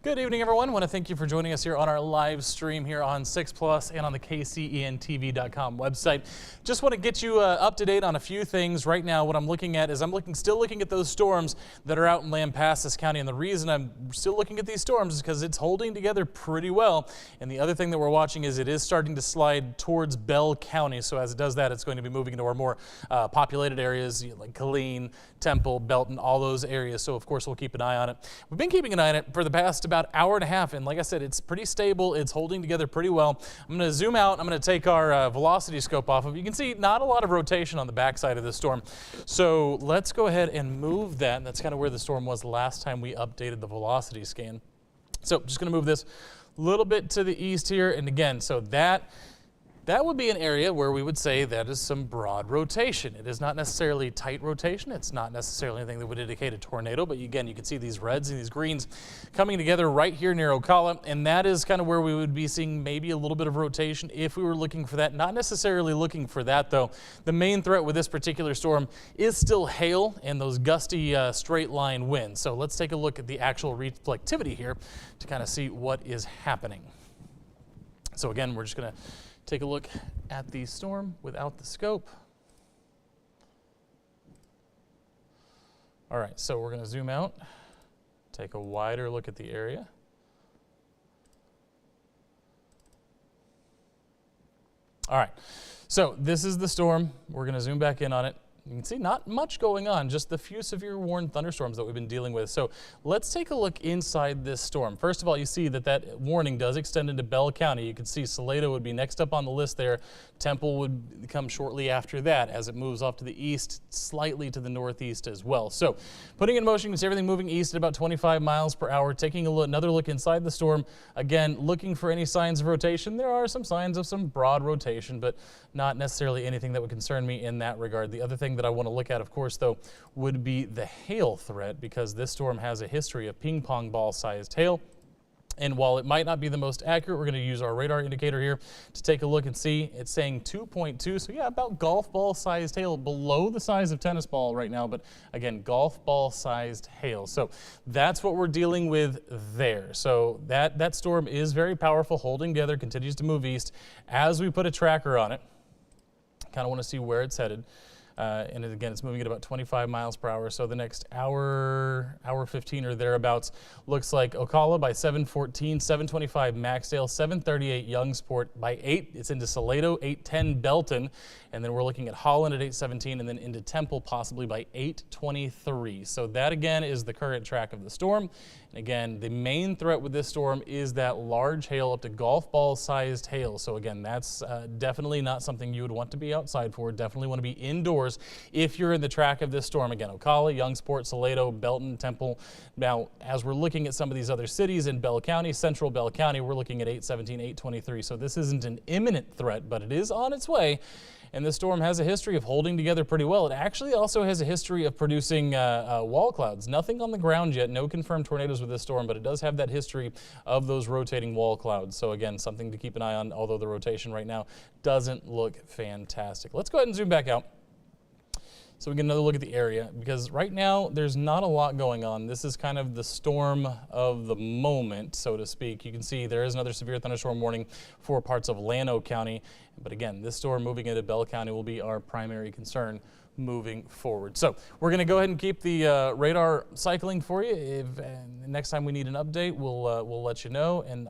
Good evening, everyone. I want to thank you for joining us here on our live stream here on 6 Plus and on the KCENTV.com website. Just want to get you up to date on a few things. Right now, what I'm looking at is still looking at those storms that are out in Lampasas County. And the reason I'm still looking at these storms is because it's holding together pretty well. And the other thing that we're watching is it is starting to slide towards Bell County. So as it does that, it's going to be moving into our more populated areas like Killeen, Temple, Belton, all those areas. So of course, we'll keep an eye on it. We've been keeping an eye on it for the past about hour and a half, and like I said, it's pretty stable. It's holding together pretty well. I'm going to zoom out. I'm going to take our velocity scope off of. You can see not a lot of rotation on the backside of this storm. So let's go ahead and move that. That's kind of where the storm was last time we updated the velocity scan. So just going to move this a little bit to the east here, and again, so that would be an area where we would say that is some broad rotation. It is not necessarily tight rotation. It's not necessarily anything that would indicate a tornado, but again, you can see these reds and these greens coming together right here near Ocala, and that is kind of where we would be seeing maybe a little bit of rotation if we were looking for that. Not necessarily looking for that, though. The main threat with this particular storm is still hail and those gusty straight line winds. So let's take a look at the actual reflectivity here to kind of see what is happening. So again, we're just going to take a look at the storm without the scope. All right, so we're going to zoom out, take a wider look at the area. All right, so this is the storm. We're going to zoom back in on it. You can see not much going on, just the few severe warned thunderstorms that we've been dealing with. So let's take a look inside this storm. First of all, you see that warning does extend into Bell County. You can see Celo would be next up on the list there. Temple would come shortly after that as it moves off to the east, slightly to the northeast as well. So putting in motion, you can see everything moving east at about 25 miles per hour. Taking another look inside the storm. Again, looking for any signs of rotation. There are some signs of some broad rotation, but not necessarily anything that would concern me in that regard. The other thing that I want to look at, of course, though, would be the hail threat, because this storm has a history of ping pong ball sized hail. And while it might not be the most accurate, we're going to use our radar indicator here to take a look and see. It's saying 2.2, so yeah, about golf ball sized hail, below the size of tennis ball right now, but again, golf ball sized hail. So that's what we're dealing with there. So that storm is very powerful, holding together, continues to move east. As we put a tracker on it, kind of want to see where it's headed. And again, it's moving at about 25 miles per hour. So the next hour 15 or thereabouts looks like Ocala by 7:14, 7:25 Maxdale, 7:38 Youngsport by 8. It's into Salado, 8:10 Belton. And then we're looking at Holland at 8:17 and then into Temple possibly by 8:23. So that again is the current track of the storm. And again, the main threat with this storm is that large hail, up to golf ball sized hail. So again, that's definitely not something you would want to be outside for. Definitely want to be indoors if you're in the track of this storm. Again, Ocala, Youngsport, Salado, Belton, Temple. Now, as we're looking at some of these other cities in Bell County, central Bell County, we're looking at 8:17, 8:23. So this isn't an imminent threat, but it is on its way. And this storm has a history of holding together pretty well. It actually also has a history of producing wall clouds. Nothing on the ground yet, no confirmed tornadoes with this storm, but it does have that history of those rotating wall clouds. So again, something to keep an eye on, although the rotation right now doesn't look fantastic. Let's go ahead and zoom back out so we get another look at the area, because right now there's not a lot going on. This is kind of the storm of the moment, so to speak. You can see there is another severe thunderstorm warning for parts of Llano County. But again, this storm moving into Bell County will be our primary concern moving forward. So we're going to go ahead and keep the radar cycling for you. If next time we need an update, we'll let you know. And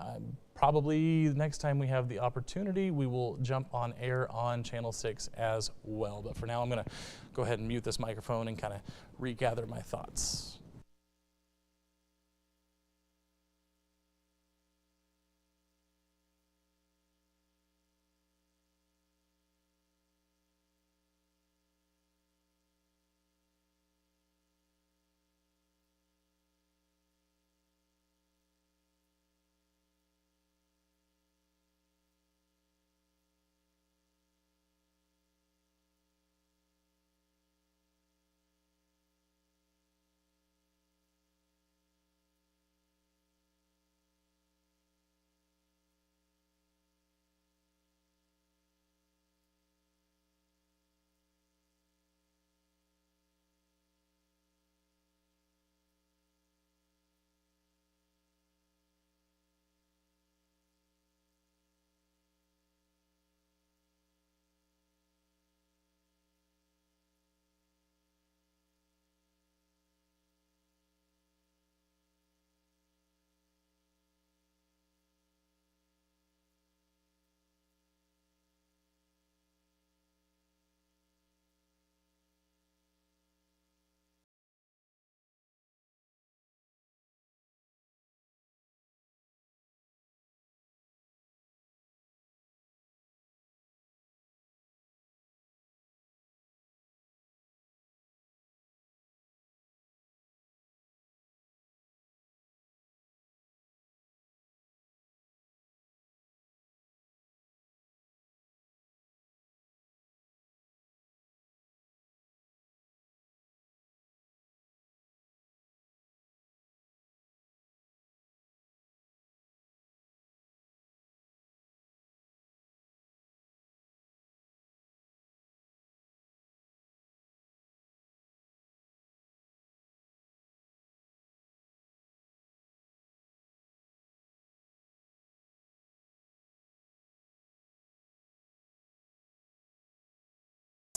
probably the next time we have the opportunity, we will jump on air on Channel 6 as well. But for now, I'm going to go ahead and mute this microphone and kind of regather my thoughts.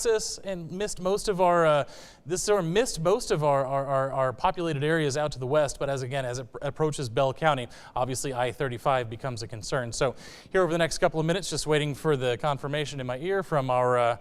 and missed most of our this storm missed most of our populated areas out to the west, but as it approaches Bell County, obviously I-35 becomes a concern. So here over the next couple of minutes, just waiting for the confirmation in my ear from our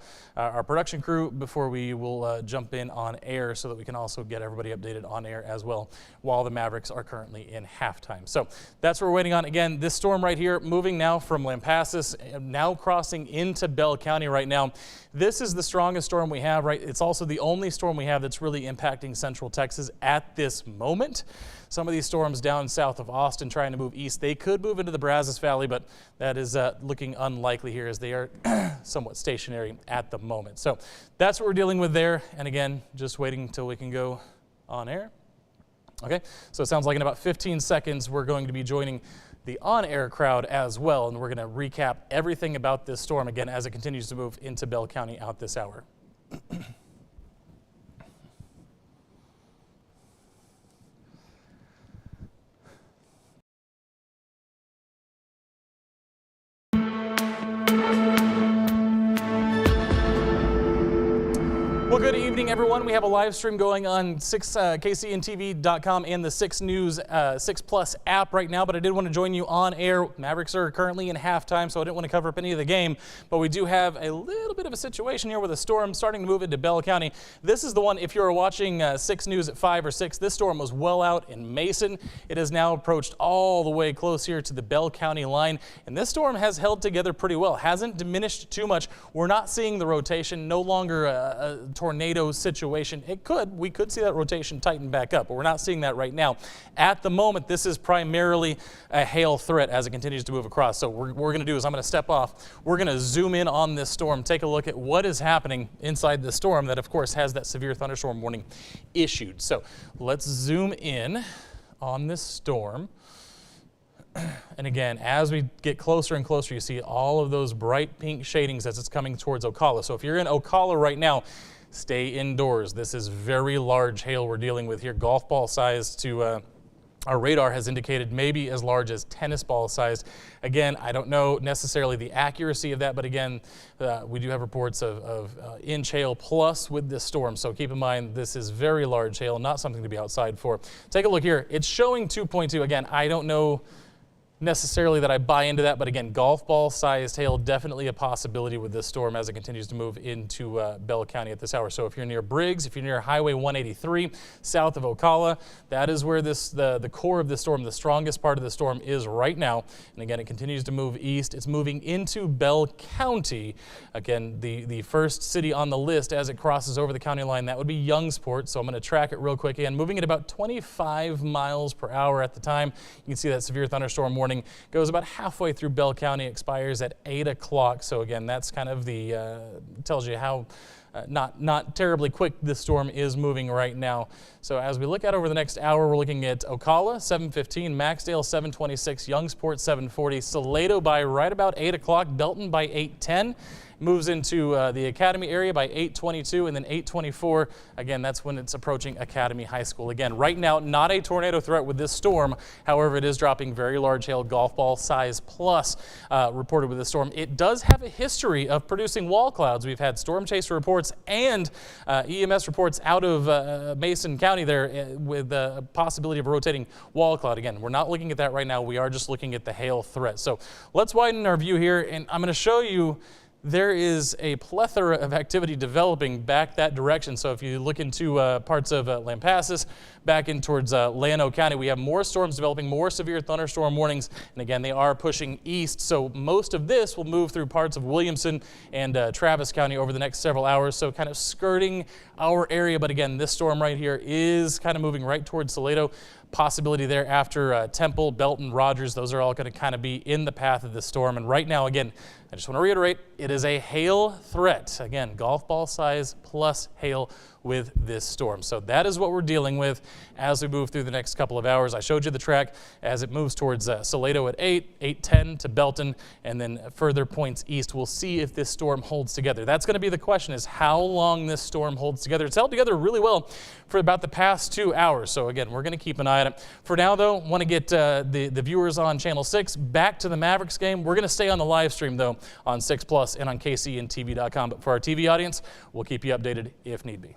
production crew before we will jump in on air, so that we can also get everybody updated on air as well while the Mavericks are currently in halftime. So that's what we're waiting on. Again, this storm right here moving now from Lampasas, now crossing into Bell County right now. This is the strongest storm we have, right? It's also the only storm we have that's really impacting central Texas at this moment. Some of these storms down south of Austin trying to move east, they could move into the Brazos Valley, but that is looking unlikely here, as they are somewhat stationary at the moment. So that's what we're dealing with there. And again, just waiting until we can go on air. Okay, so it sounds like in about 15 seconds, we're going to be joining the on-air crowd as well, and we're going to recap everything about this storm again as it continues to move into Bell County out this hour. Well, good evening, everyone. We have a live stream going on KCNTV.com and the 6 News 6 Plus app right now, but I did want to join you on air. Mavericks are currently in halftime, so I didn't want to cover up any of the game, but we do have a little bit of a situation here with a storm starting to move into Bell County. This is the one, if you're watching 6 News at 5 or 6, this storm was well out in Mason. It has now approached all the way close here to the Bell County line, and this storm has held together pretty well. Hasn't diminished too much. We're not seeing the rotation, no longer a tornado situation. We could see that rotation tighten back up, but we're not seeing that right now. At the moment, this is primarily a hail threat as it continues to move across. So what we're going to do is I'm going to step off. We're going to zoom in on this storm, take a look at what is happening inside the storm that, of course, has that severe thunderstorm warning issued. So let's zoom in on this storm. And again, as we get closer and closer, you see all of those bright pink shadings as it's coming towards Ocala. So if you're in Ocala right now, stay indoors. This is very large hail we're dealing with here. Golf ball size to our radar has indicated maybe as large as tennis ball sized. Again, I don't know necessarily the accuracy of that, but again, we do have reports of inch hail plus with this storm. So keep in mind, this is very large hail, not something to be outside for. Take a look here. It's showing 2.2. Again, I don't know necessarily that I buy into that, but again, golf ball sized hail, definitely a possibility with this storm as it continues to move into Bell County at this hour. So if you're near Briggs, if you're near Highway 183 south of Ocala, that is where the core of the storm, the strongest part of the storm, is right now. And again, it continues to move east. It's moving into Bell County. Again, the first city on the list as it crosses over the county line, that would be Youngsport. So I'm going to track it real quick. Again, moving at about 25 miles per hour at the time. You can see that severe thunderstorm warning goes about halfway through Bell County, expires at 8 o'clock. So again, that's kind of tells you how not terribly quick this storm is moving right now. So as we look at over the next hour, we're looking at Ocala 7:15, Maxdale 7:26, Youngsport 7:40, Celo by right about 8 o'clock, Belton by 8:10. Moves into the Academy area by 8:22, and then 8:24. Again, that's when it's approaching Academy High School. Again, right now, not a tornado threat with this storm. However, it is dropping very large hail, golf ball size plus reported with this storm. It does have a history of producing wall clouds. We've had storm chaser reports and EMS reports out of Mason County there with the possibility of a rotating wall cloud. Again, we're not looking at that right now. We are just looking at the hail threat. So let's widen our view here, and I'm going to show you there is a plethora of activity developing back that direction. So if you look into parts of Lampasas, back in towards Llano County, we have more storms developing, more severe thunderstorm warnings. And again, they are pushing east. So most of this will move through parts of Williamson and Travis County over the next several hours. So kind of skirting our area. But again, this storm right here is kind of moving right towards Salado. Possibility there after Temple, Belton, Rogers. Those are all going to kind of be in the path of this storm. And right now, again, I just want to reiterate, it is a hail threat. Again, golf ball size plus hail with this storm. So that is what we're dealing with as we move through the next couple of hours. I showed you the track as it moves towards Celo at 8:10 to Belton, and then further points east. We'll see if this storm holds together. That's going to be the question, is how long this storm holds together. It's held together really well for about the past 2 hours. So again, we're going to keep an eye on it. For now, though, want to get the viewers on Channel 6 back to the Mavericks game. We're going to stay on the live stream, though, on 6 Plus and on KCNTV.com. But for our TV audience, we'll keep you updated if need be.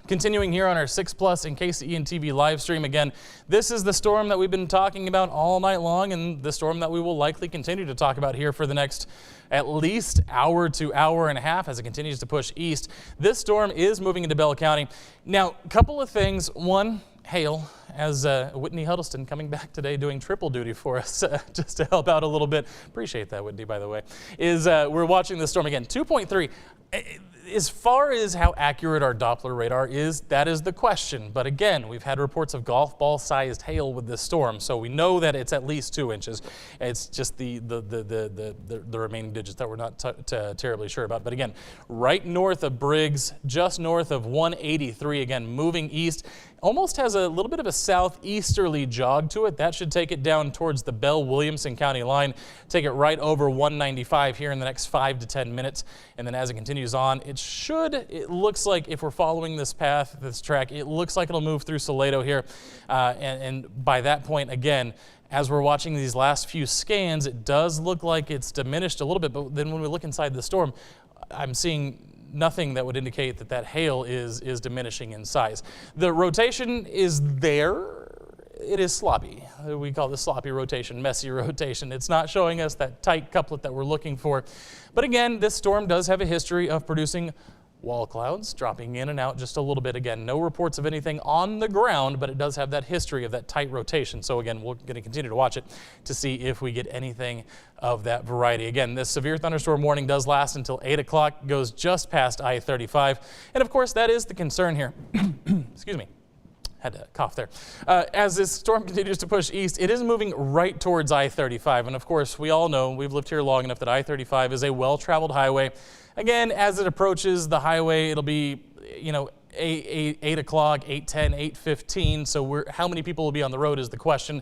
Continuing here on our 6 Plus and KCEN TV live stream, again, this is the storm that we've been talking about all night long, and the storm that we will likely continue to talk about here for the next at least hour to hour and a half as it continues to push east. This storm is moving into Bell County. Now, a couple of things. One, hail, as Whitney Huddleston coming back today doing triple duty for us just to help out a little bit. Appreciate that, Whitney, by the way. We're watching the storm again. 2.3. As far as how accurate our Doppler radar is, that is the question. But again, we've had reports of golf ball sized hail with this storm, so we know that it's at least 2 inches. It's just the remaining digits that we're not terribly sure about. But again, right north of Briggs, just north of 183, again, moving east. Almost has a little bit of a southeasterly jog to it. That should take it down towards the Bell-Williamson County line, take it right over 195 here in the next 5 to 10 minutes. And then as it continues on, it looks like if we're following this path, this track, it looks like it'll move through Celo here. And by that point, again, as we're watching these last few scans, it does look like it's diminished a little bit. But then when we look inside the storm, I'm seeing nothing that would indicate that hail is diminishing in size. The rotation is there. It is sloppy. We call this sloppy rotation, messy rotation. It's not showing us that tight couplet that we're looking for. But again, this storm does have a history of producing wall clouds, dropping in and out just a little bit. Again, no reports of anything on the ground, but it does have that history of that tight rotation. So again, we're going to continue to watch it to see if we get anything of that variety. Again, this severe thunderstorm warning does last until 8 o'clock, goes just past I-35. And of course, that is the concern here. Excuse me. Had to cough there. As this storm continues to push east, it is moving right towards I-35. And of course, we all know, we've lived here long enough, that I-35 is a well-traveled highway. Again, as it approaches the highway, it'll be, 8 o'clock, 8:10, 8:15. So how many people will be on the road is the question.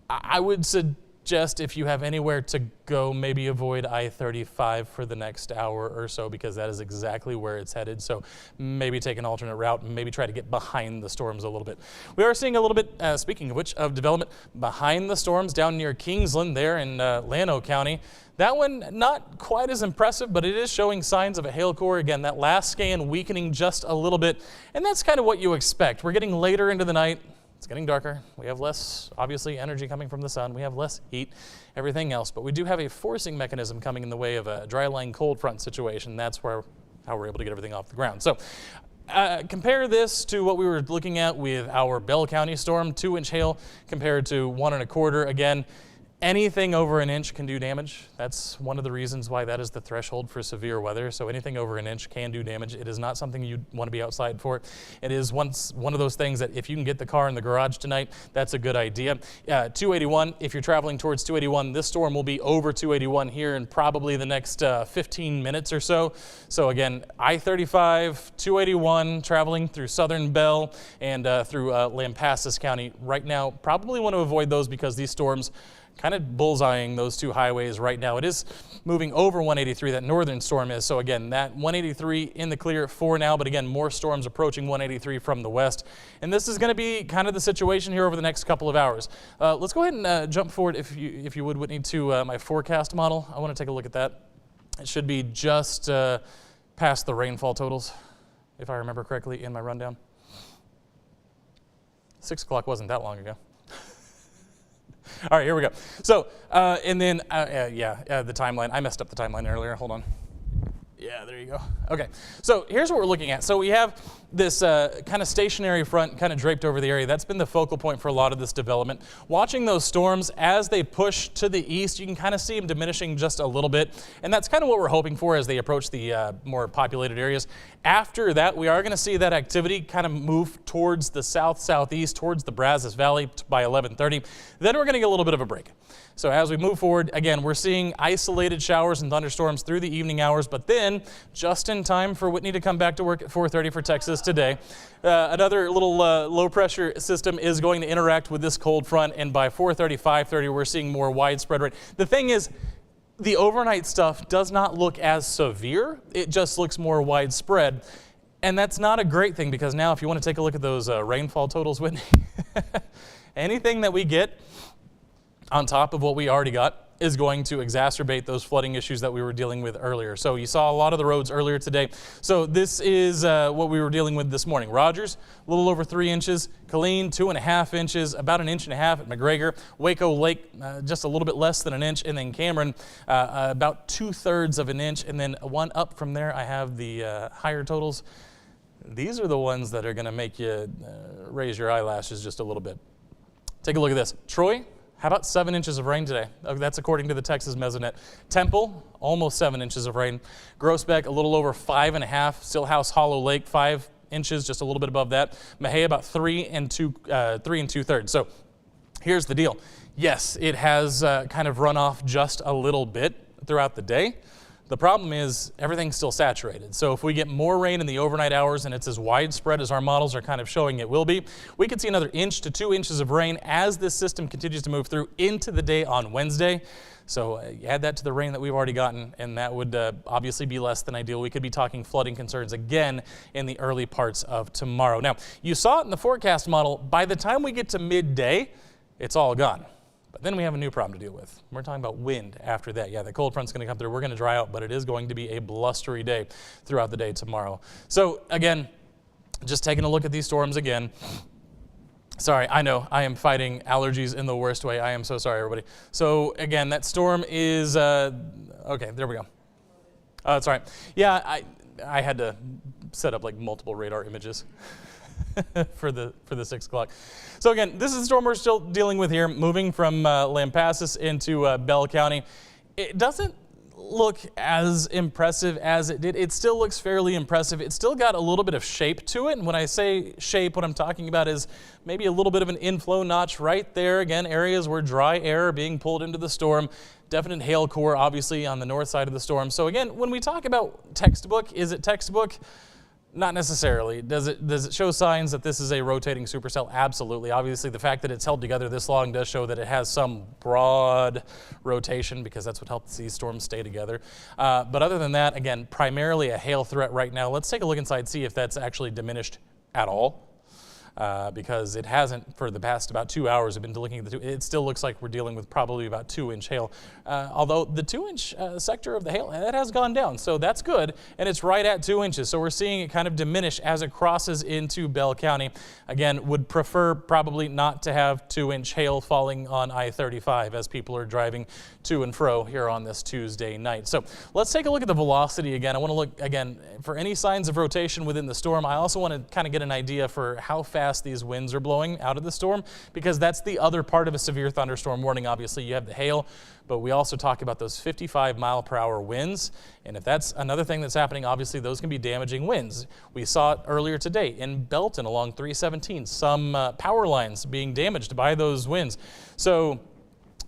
I would suggest if you have anywhere to go, maybe avoid I-35 for the next hour or so, because that is exactly where it's headed. So maybe take an alternate route and maybe try to get behind the storms a little bit. We are seeing a little bit, speaking of which, of development behind the storms down near Kingsland there in Llano County. That one, not quite as impressive, but it is showing signs of a hail core. Again, that last scan weakening just a little bit, and that's kind of what you expect. We're getting later into the night. It's getting darker. We have less, obviously, energy coming from the sun. We have less heat, everything else. But we do have a forcing mechanism coming in the way of a dry line cold front situation. That's how we're able to get everything off the ground. So compare this to what we were looking at with our Bell County storm, 2-inch hail compared to 1 1/4. Again, anything over an inch can do damage. That's one of the reasons why that is the threshold for severe weather. So anything over an inch can do damage. It is not something you want to be outside for. It is one of those things that if you can get the car in the garage tonight, that's a good idea. 281, if you're traveling towards 281, this storm will be over 281 here in probably the next 15 minutes or so. So again, I-35, 281, traveling through southern Bell and through Lampasas County. Right now, probably want to avoid those because these storms kind of bullseyeing those two highways right now. It is moving over 183, that northern storm is. So again, that 183 in the clear for now, but again, more storms approaching 183 from the west. And this is going to be kind of the situation here over the next couple of hours. Let's go ahead and jump forward, if you would, Whitney, to my forecast model. I want to take a look at that. It should be just past the rainfall totals, if I remember correctly in my rundown. 6 o'clock wasn't that long ago. All right, here we go. So, and then, the timeline. I messed up the timeline earlier. Hold on. Yeah, there you go. Okay, so here's what we're looking at. So we have this kind of stationary front kind of draped over the area. That's been the focal point for a lot of this development. Watching those storms as they push to the east, you can kind of see them diminishing just a little bit. And that's kind of what we're hoping for as they approach the more populated areas. After that, we are going to see that activity kind of move towards the south-southeast, towards the Brazos Valley by 11:30. Then we're going to get a little bit of a break. So as we move forward, again, we're seeing isolated showers and thunderstorms through the evening hours, but then just in time for Whitney to come back to work at 4:30 for Texas today, another little low pressure system is going to interact with this cold front, and by 4:30, 5:30, we're seeing more widespread rain. The thing is, the overnight stuff does not look as severe. It just looks more widespread. And that's not a great thing, because now if you want to take a look at those rainfall totals, Whitney, anything that we get on top of what we already got is going to exacerbate those flooding issues that we were dealing with earlier. So you saw a lot of the roads earlier today. So this is what we were dealing with this morning. Rogers, a little over 3 inches. Colleen, 2.5 inches, about 1.5 inches at McGregor. Waco Lake, just a little bit less than 1 inch. And then Cameron, about 2/3 of an inch. And then one up from there, I have the higher totals. These are the ones that are going to make you raise your eyelashes just a little bit. Take a look at this. Troy, how about 7 inches of rain today? That's according to the Texas Mesonet. Temple, almost 7 inches of rain. Groesbeck, a little over 5.5. Stillhouse Hollow Lake, 5 inches, just a little bit above that. Mejia, about 3 2/3. So here's the deal. Yes, it has kind of run off just a little bit throughout the day. The problem is everything's still saturated. So if we get more rain in the overnight hours and it's as widespread as our models are kind of showing it will be, we could see another 1 to 2 inches of rain as this system continues to move through into the day on Wednesday. So you add that to the rain that we've already gotten, and that would obviously be less than ideal. We could be talking flooding concerns again in the early parts of tomorrow. Now, you saw it in the forecast model. By the time we get to midday, it's all gone. But then we have a new problem to deal with. We're talking about wind after that. Yeah, the cold front's going to come through. We're going to dry out, but it is going to be a blustery day throughout the day tomorrow. So again, just taking a look at these storms again. Sorry, I know I am fighting allergies in the worst way. I am so sorry, everybody. So again, that storm is, okay, there we go. That's all right. Yeah, I had to set up like multiple radar images for the 6 o'clock. So again, this is the storm we're still dealing with here, moving from Lampasas into Bell County. It doesn't look as impressive as it did. It still looks fairly impressive. It's still got a little bit of shape to it. And when I say shape, what I'm talking about is maybe a little bit of an inflow notch right there. Again, areas where dry air are being pulled into the storm. Definite hail core, obviously, on the north side of the storm. So again, when we talk about textbook, is it textbook? Not necessarily. Does it show signs that this is a rotating supercell? Absolutely. Obviously, the fact that it's held together this long does show that it has some broad rotation, because that's what helps these storms stay together. But other than that, again, primarily a hail threat right now. Let's take a look inside, see if that's actually diminished at all. Because it hasn't for the past about 2 hours. I've been looking at it still looks like we're dealing with probably about 2-inch hail. Although the 2-inch sector of the hail, that has gone down, so that's good, and it's right at 2 inches. So we're seeing it kind of diminish as it crosses into Bell County. Again, would prefer probably not to have 2-inch hail falling on I-35 as people are driving to and fro here on this Tuesday night. So let's take a look at the velocity again. I want to look again for any signs of rotation within the storm. I also want to kind of get an idea for how fast these winds are blowing out of the storm, because that's the other part of a severe thunderstorm warning. Obviously, you have the hail, but we also talk about those 55-mile-per-hour winds. And if that's another thing that's happening, obviously those can be damaging winds. We saw it earlier today in Belton along 317, some power lines being damaged by those winds. So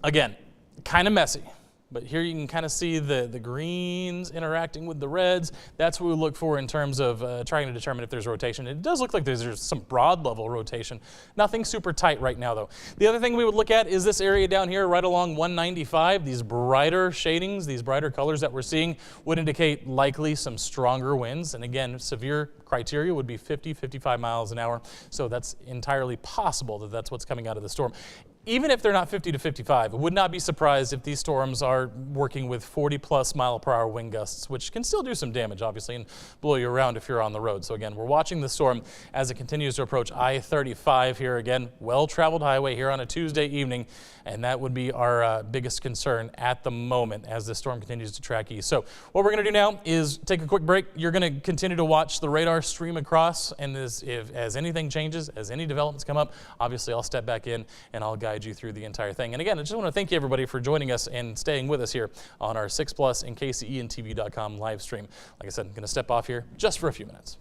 again, kind of messy. But here you can kind of see the greens interacting with the reds. That's what we look for in terms of trying to determine if there's rotation. It does look like there's some broad level rotation. Nothing super tight right now, though. The other thing we would look at is this area down here right along 195. These brighter shadings, these brighter colors that we're seeing would indicate likely some stronger winds. And again, severe criteria would be 50, 55 miles an hour. So that's entirely possible that that's what's coming out of the storm. even if they're not 50 to 55, I would not be surprised if these storms are working with 40+ mile-per-hour wind gusts, which can still do some damage, obviously, and blow you around if you're on the road. So again, we're watching the storm as it continues to approach I-35 here. Again, well-traveled highway here on a Tuesday evening, and that would be our biggest concern at the moment as this storm continues to track east. So what we're going to do now is take a quick break. You're going to continue to watch the radar stream across, and as anything changes, as any developments come up, obviously I'll step back in and I'll guide you through the entire thing. And again, I just want to thank you everybody for joining us and staying with us here on our 6 Plus and KCENTV.com live stream. Like I said, I'm going to step off here just for a few minutes.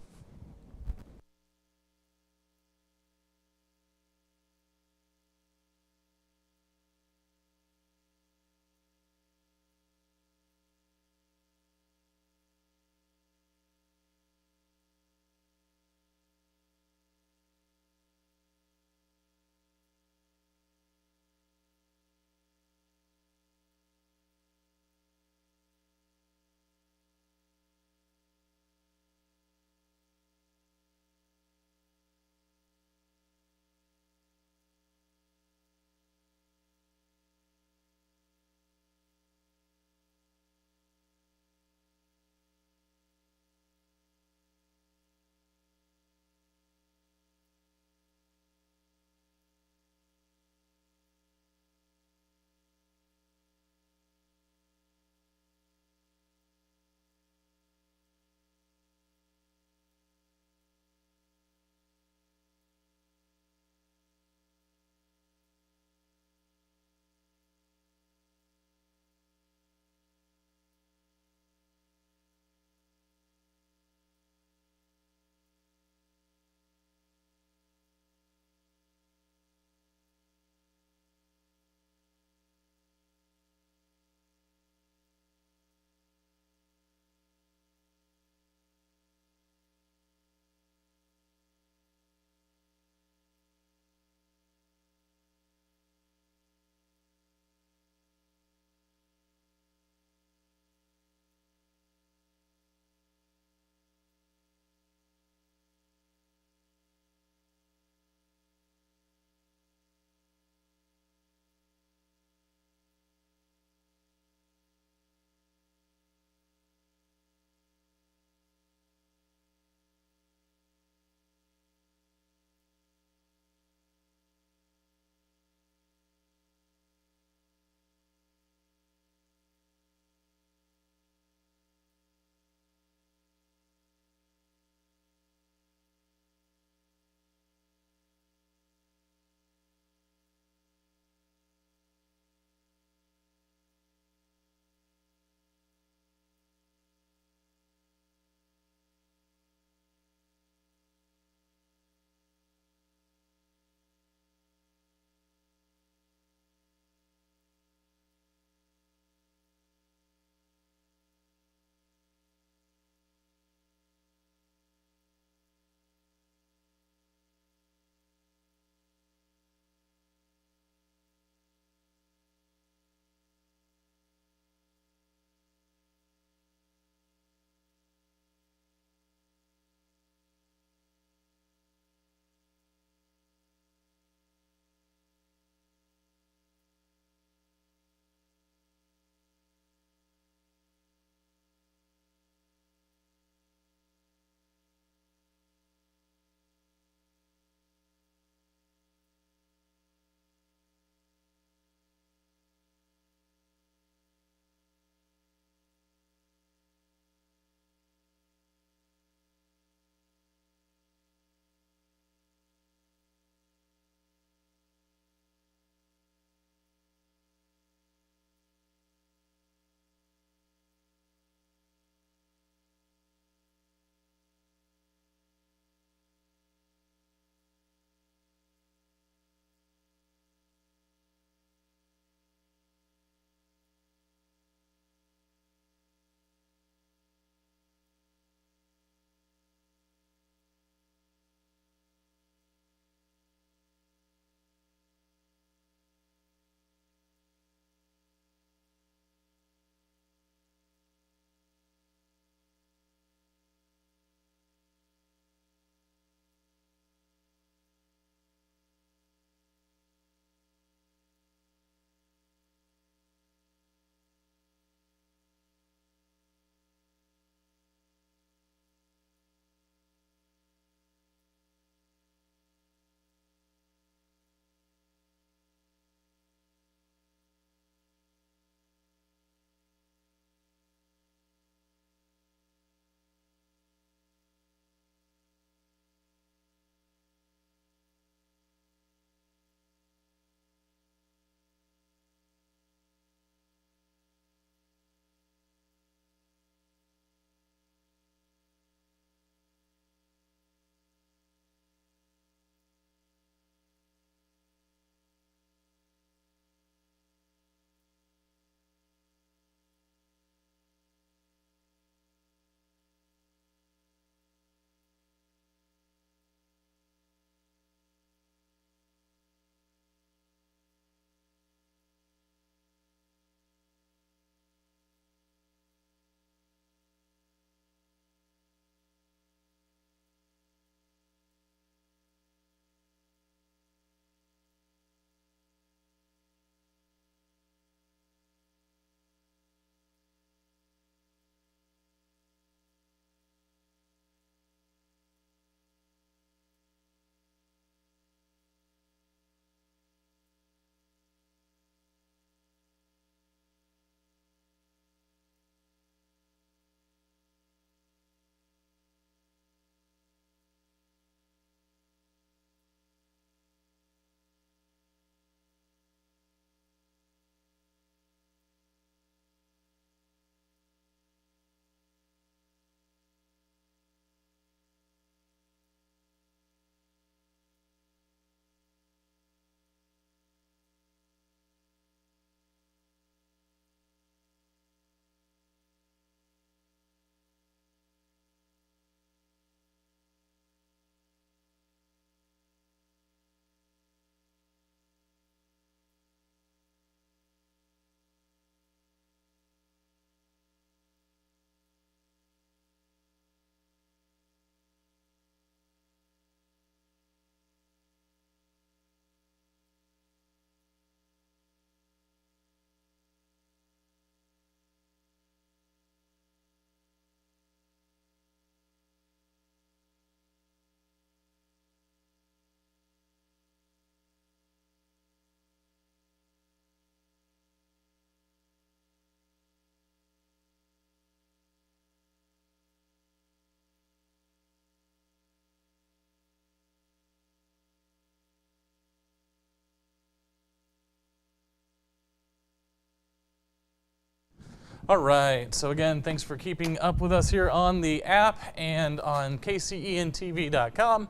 All right, so again, thanks for keeping up with us here on the app and on kcentv.com.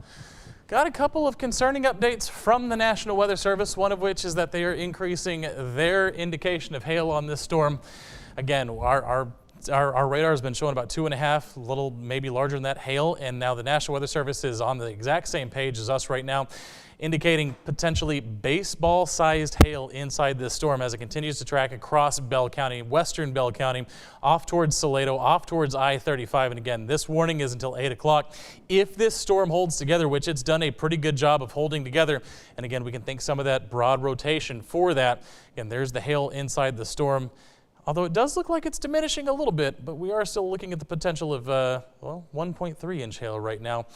Got a couple of concerning updates from the National Weather Service, one of which is that they are increasing their indication of hail on this storm. Again, our radar has been showing about 2.5, a little maybe larger than that, hail, and now the National Weather Service is on the exact same page as us right now, indicating potentially baseball-sized hail inside this storm as it continues to track across Bell County, western Bell County, off towards Celo, off towards I-35. And again, this warning is until 8 o'clock. If this storm holds together, which it's done a pretty good job of holding together, and again, we can thank some of that broad rotation for that. Again, there's the hail inside the storm. Although it does look like it's diminishing a little bit, but we are still looking at the potential of, well, 1.3 inch hail right now.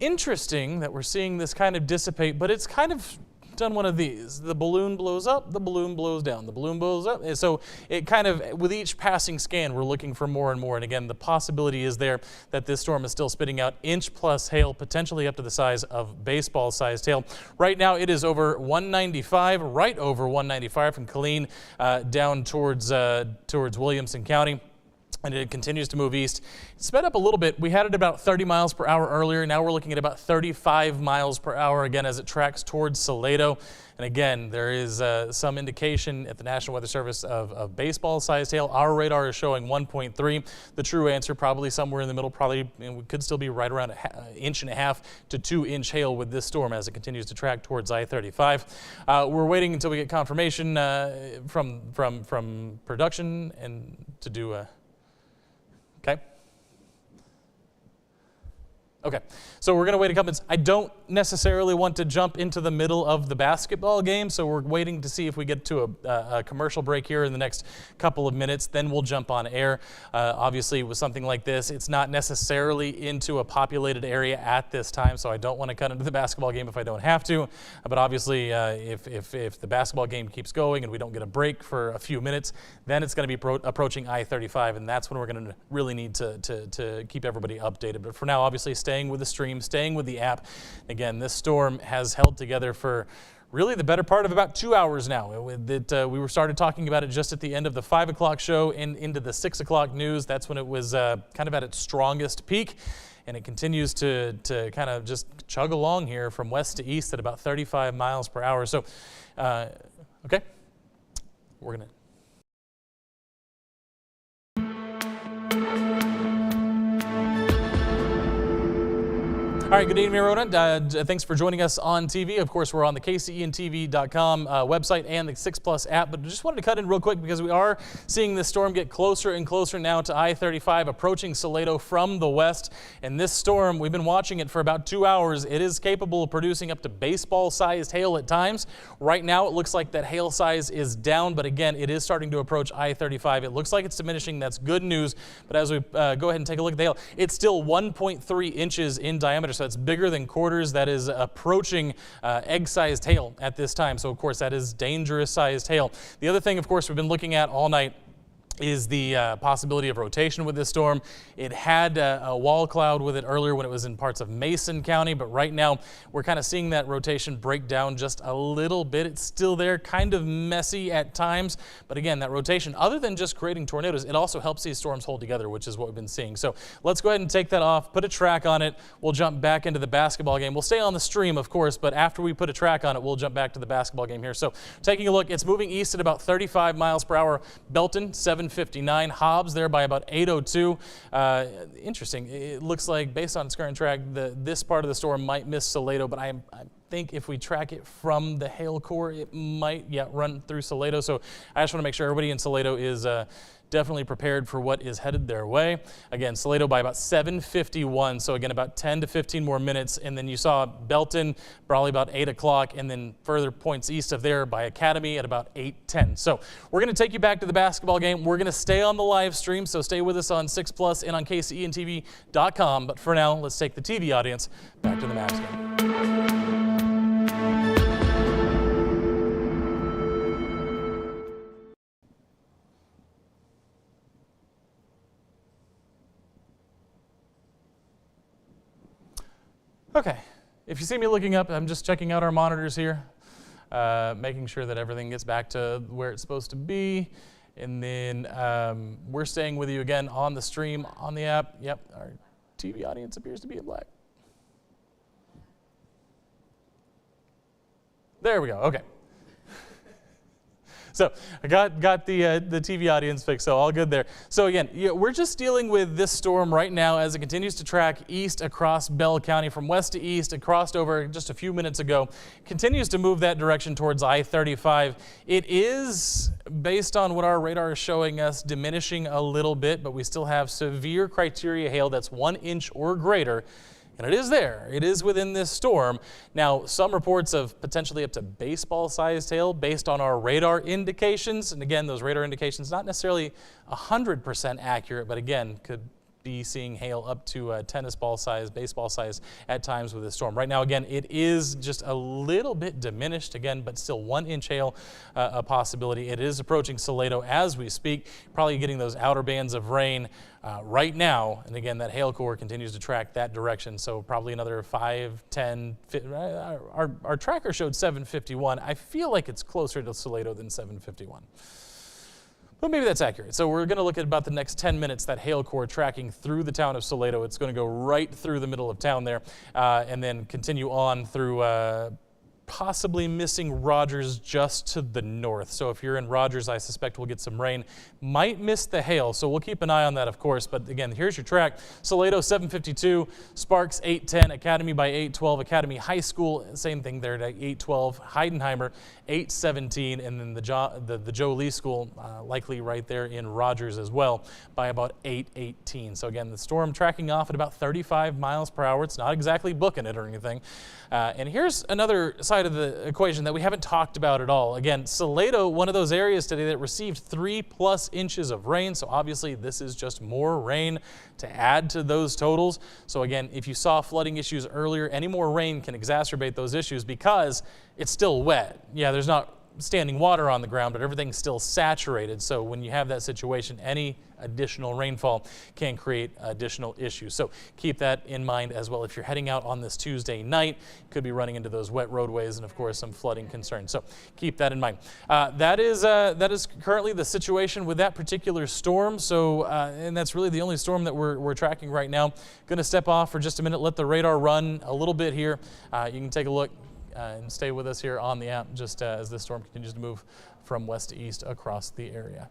Interesting that we're seeing this kind of dissipate, but it's kind of done one of these. The balloon blows up, the balloon blows down, the balloon blows up. And so it kind of, with each passing scan, we're looking for more and more. And again, the possibility is there that this storm is still spitting out inch-plus hail, potentially up to the size of baseball-sized hail. Right now, it is over 195, right over 195 from Killeen down towards Williamson County. And it continues to move east. It sped up a little bit. We had it about 30 miles per hour earlier. Now we're looking at about 35 miles per hour again as it tracks towards Celo. And again, there is some indication at the National Weather Service of baseball-sized hail. Our radar is showing 1.3. The true answer probably somewhere in the middle. Probably we could still be right around an inch and a half to 2 inch hail with this storm as it continues to track towards I-35. We're waiting until we get confirmation from production and to do a. Okay, so we're going to wait a couple minutes. I don't necessarily want to jump into the middle of the basketball game, so we're waiting to see if we get to a commercial break here in the next couple of minutes. Then we'll jump on air. Obviously, with something like this, it's not necessarily into a populated area at this time, so I don't want to cut into the basketball game if I don't have to. But obviously, if the basketball game keeps going and we don't get a break for a few minutes, then it's going to be approaching I-35, and that's when we're going to really need to keep everybody updated. But for now, obviously, staying with the stream, staying with the app. Again, this storm has held together for really the better part of about 2 hours now. We started talking about it just at the end of the 5 o'clock show and into the 6 o'clock news. That's when it was kind of at its strongest peak. And it continues to kind of just chug along here from west to east at about 35 miles per hour. So, okay, we're going to. All right, good evening, everyone. Thanks for joining us on TV. Of course, we're on the kcentv.com website and the 6 Plus app, but just wanted to cut in real quick because we are seeing this storm get closer and closer now to I-35, approaching Celo from the west. And this storm, we've been watching it for about 2 hours. It is capable of producing up to baseball-sized hail at times. Right now, it looks like that hail size is down, but again, it is starting to approach I-35. It looks like it's diminishing. That's good news. But as we go ahead and take a look at the hail, it's still 1.3 inches in diameter. So that's bigger than quarters. That is approaching egg-sized hail at this time. So, of course, that is dangerous-sized hail. The other thing, of course, we've been looking at all night is the possibility of rotation with this storm. It had a wall cloud with it earlier when it was in parts of Mason County, but right now we're kind of seeing that rotation break down just a little bit. It's still there, kind of messy at times, but again, that rotation, other than just creating tornadoes, it also helps these storms hold together, which is what we've been seeing. So let's go ahead and take that off, put a track on it. We'll jump back into the basketball game. We'll stay on the stream, of course, but after we put a track on it, we'll jump back to the basketball game here. So taking a look, it's moving east at about 35 miles per hour. Belton, 759. Hobbs there by about 802. Interesting. It looks like, based on its current track, this part of the storm might miss Celo, but I think if we track it from the hail core, it might run through Celo. So I just want to make sure everybody in Celo is definitely prepared for what is headed their way. Again, Celo by about 7:51, so again, about 10 to 15 more minutes. And then you saw Belton probably about 8 o'clock, and then further points east of there by Academy at about 8:10. So we're going to take you back to the basketball game. We're going to stay on the live stream, so stay with us on 6 Plus and on kcentv.com. But for now, let's take the TV audience back to the Mavs game. Okay, if you see me looking up, I'm just checking out our monitors here, making sure that everything gets back to where it's supposed to be. And then we're staying with you again on the stream, on the app. Yep, our TV audience appears to be in black. There we go, okay. So I got the TV audience fixed, so all good there. So again, we're just dealing with this storm right now as it continues to track east across Bell County from west to east. It crossed over just a few minutes ago, continues to move that direction towards I-35. It is, based on what our radar is showing us, diminishing a little bit, but we still have severe criteria hail that's 1 inch or greater. And it is there. It is within this storm. Now, some reports of potentially up to baseball-sized hail based on our radar indications. And again, those radar indications not necessarily 100% accurate, but again, could be seeing hail up to tennis ball size, baseball size at times with this storm. Right now, again, it is just a little bit diminished again, but still 1 inch hail a possibility. It is approaching Celo as we speak, probably getting those outer bands of rain right now. And again, that hail core continues to track that direction. So probably another 5, 10, our tracker showed 751. I feel like it's closer to Celo than 751. But maybe that's accurate. So we're going to look at about the next 10 minutes, that hail core tracking through the town of Celo. It's going to go right through the middle of town there and then continue on through possibly missing Rogers just to the north. So if you're in Rogers, I suspect we'll get some rain. Might miss the hail, so we'll keep an eye on that, of course. But again, here's your track. Celo 752, Sparks 810, Academy by 812, Academy High School, same thing there at 812, Heidenheimer 817, and then the Joe Lee School likely right there in Rogers as well by about 818. So again, the storm tracking off at about 35 miles per hour. It's not exactly booking it or anything. And here's another side of the equation that we haven't talked about at all. Again, Celo, one of those areas today that received 3+ inches of rain. So obviously this is just more rain to add to those totals. So again, if you saw flooding issues earlier, any more rain can exacerbate those issues because it's still wet. Yeah, there's not standing water on the ground, but everything's still saturated. So when you have that situation, any additional rainfall can create additional issues. So keep that in mind as well. If you're heading out on this Tuesday night, could be running into those wet roadways and of course some flooding concerns. So keep that in mind. That is currently the situation with that particular storm. So and that's really the only storm that we're tracking right now. Going to step off for just a minute, let the radar run a little bit here. You can take a look and stay with us here on the app just as this storm continues to move from west to east across the area.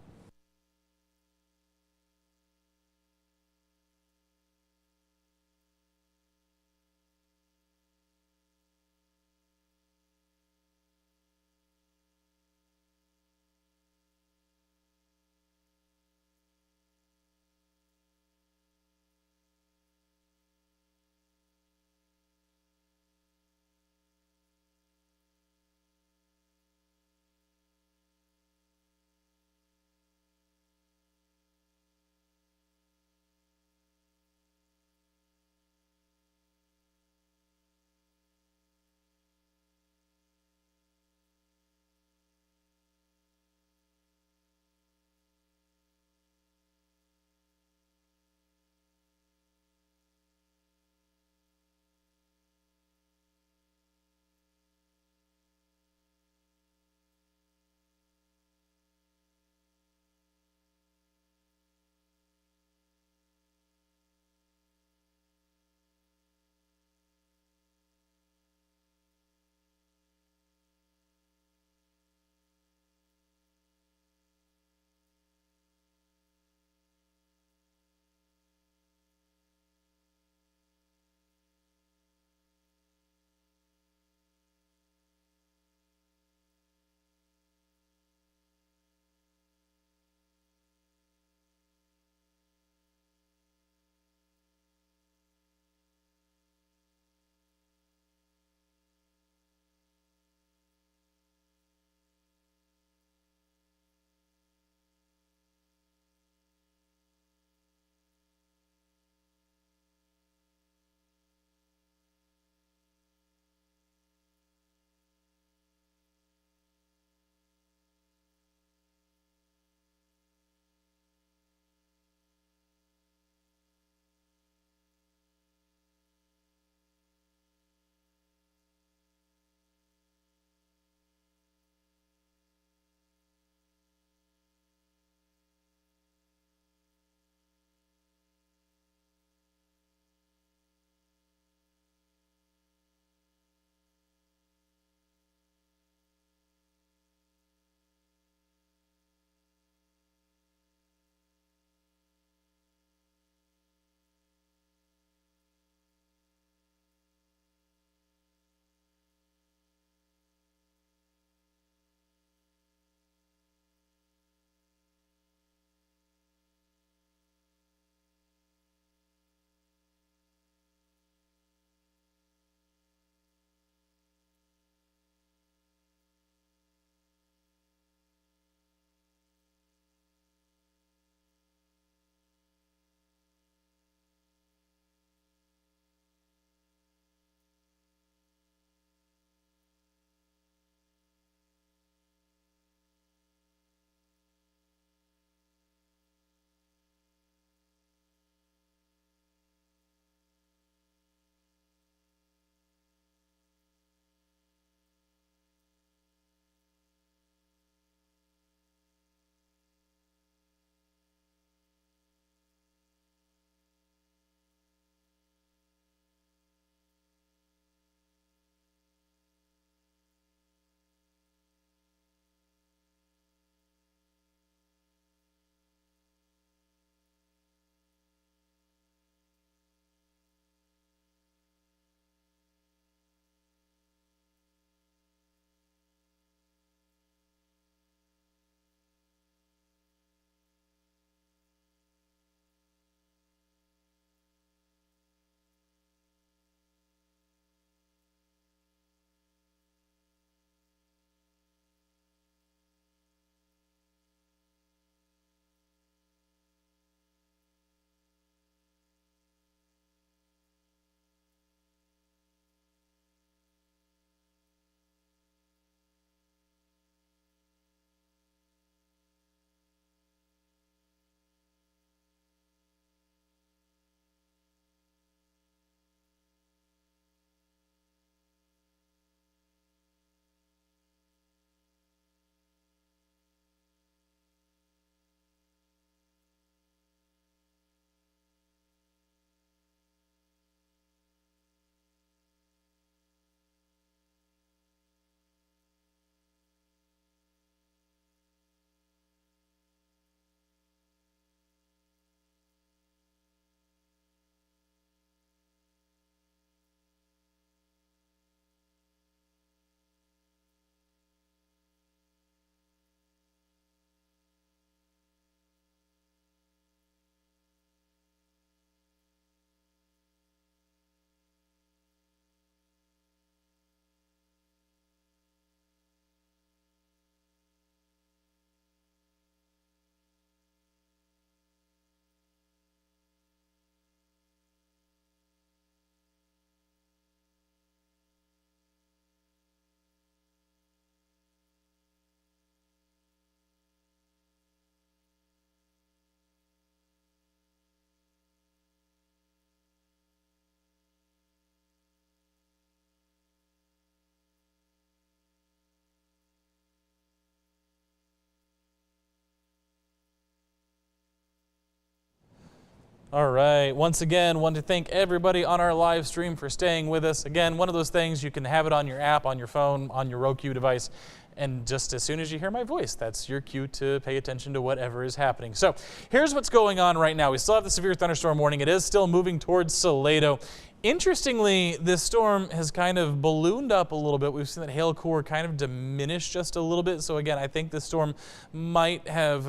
All right, once again, want to thank everybody on our live stream for staying with us. Again, one of those things, you can have it on your app, on your phone, on your Roku device, and just as soon as you hear my voice, that's your cue to pay attention to whatever is happening. So here's what's going on right now. We still have the severe thunderstorm warning. It is still moving towards Celo. Interestingly, this storm has kind of ballooned up a little bit. We've seen that hail core kind of diminish just a little bit. So again, I think this storm might have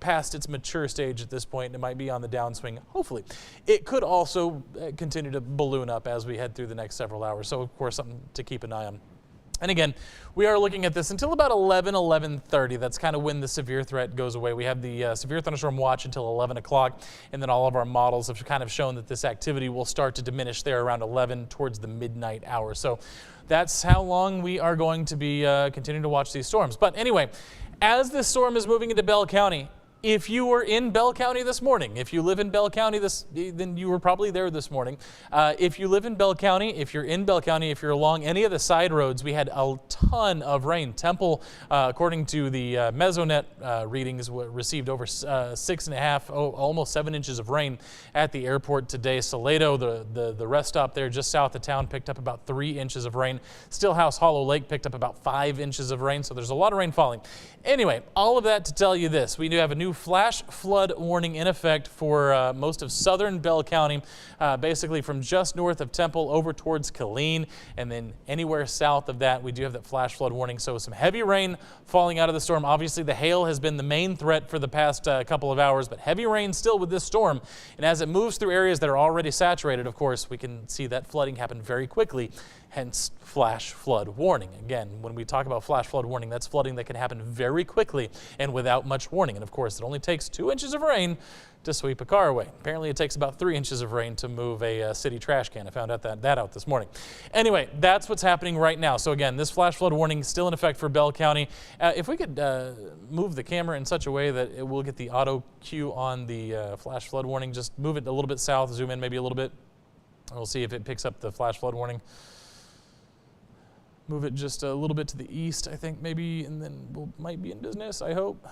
passed its mature stage at this point. It might be on the downswing, hopefully. It could also continue to balloon up as we head through the next several hours. So of course, something to keep an eye on. And again, we are looking at this until about 11:30. That's kind of when the severe threat goes away. We have the severe thunderstorm watch until 11 o'clock, and then all of our models have kind of shown that this activity will start to diminish there around 11 towards the midnight hour. So that's how long we are going to be continuing to watch these storms. But anyway, as this storm is moving into Bell County, if you were in Bell County this morning, if you live in Bell County, then you were probably there this morning. If you live in Bell County, if you're in Bell County, if you're along any of the side roads, we had a ton of rain. Temple, according to the Mesonet readings, received over 6.5, almost 7 inches of rain at the airport today. Celo, the rest stop there just south of town, picked up about 3 inches of rain. Stillhouse Hollow Lake picked up about 5 inches of rain, so there's a lot of rain falling. Anyway, all of that to tell you this. We do have a new flash flood warning in effect for most of southern Bell County, basically from just north of Temple over towards Killeen, and then anywhere south of that, we do have that flash flood warning. So some heavy rain falling out of the storm. Obviously, the hail has been the main threat for the past couple of hours, but heavy rain still with this storm. And as it moves through areas that are already saturated, of course, we can see that flooding happen very quickly. Hence, flash flood warning. Again, when we talk about flash flood warning, that's flooding that can happen very quickly and without much warning. And of course, it only takes 2 inches of rain to sweep a car away. Apparently, it takes about 3 inches of rain to move a city trash can. I found out that out this morning. Anyway, that's what's happening right now. So again, this flash flood warning is still in effect for Bell County. If we could move the camera in such a way that it will get the auto cue on the flash flood warning, just move it a little bit south, zoom in maybe a little bit. We'll see if it picks up the flash flood warning. Move it just a little bit to the east, I think, maybe, and then we might be in business, I hope.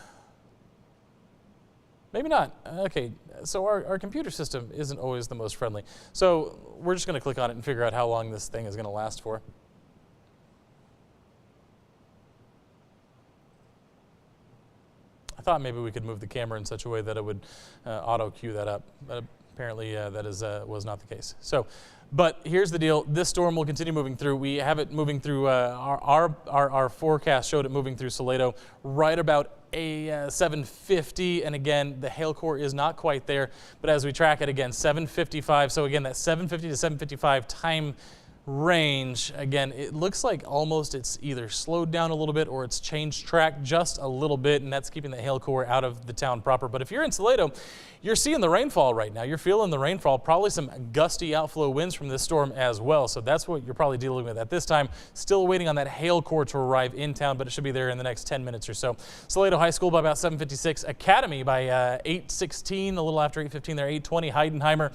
Maybe not. Okay, so our computer system isn't always the most friendly. So we're just going to click on it and figure out how long this thing is going to last for. I thought maybe we could move the camera in such a way that it would auto cue that up, but apparently that was not the case. So, but here's the deal. This storm will continue moving through. We have it moving through, our forecast showed it moving through Celo right about 7:50, and again, the hail core is not quite there, but as we track it again, 7:55. So again, that 7:50 to 7:55 time range, again, it looks like almost it's either slowed down a little bit or it's changed track just a little bit, and that's keeping the hail core out of the town proper. But if you're in Celo, you're seeing the rainfall right now. You're feeling the rainfall, probably some gusty outflow winds from this storm as well. So that's what you're probably dealing with at this time. Still waiting on that hail core to arrive in town, but it should be there in the next 10 minutes or so. Celo High School by about 7:56. Academy by 8:16, a little after 8:15 there, 8:20. Heidenheimer.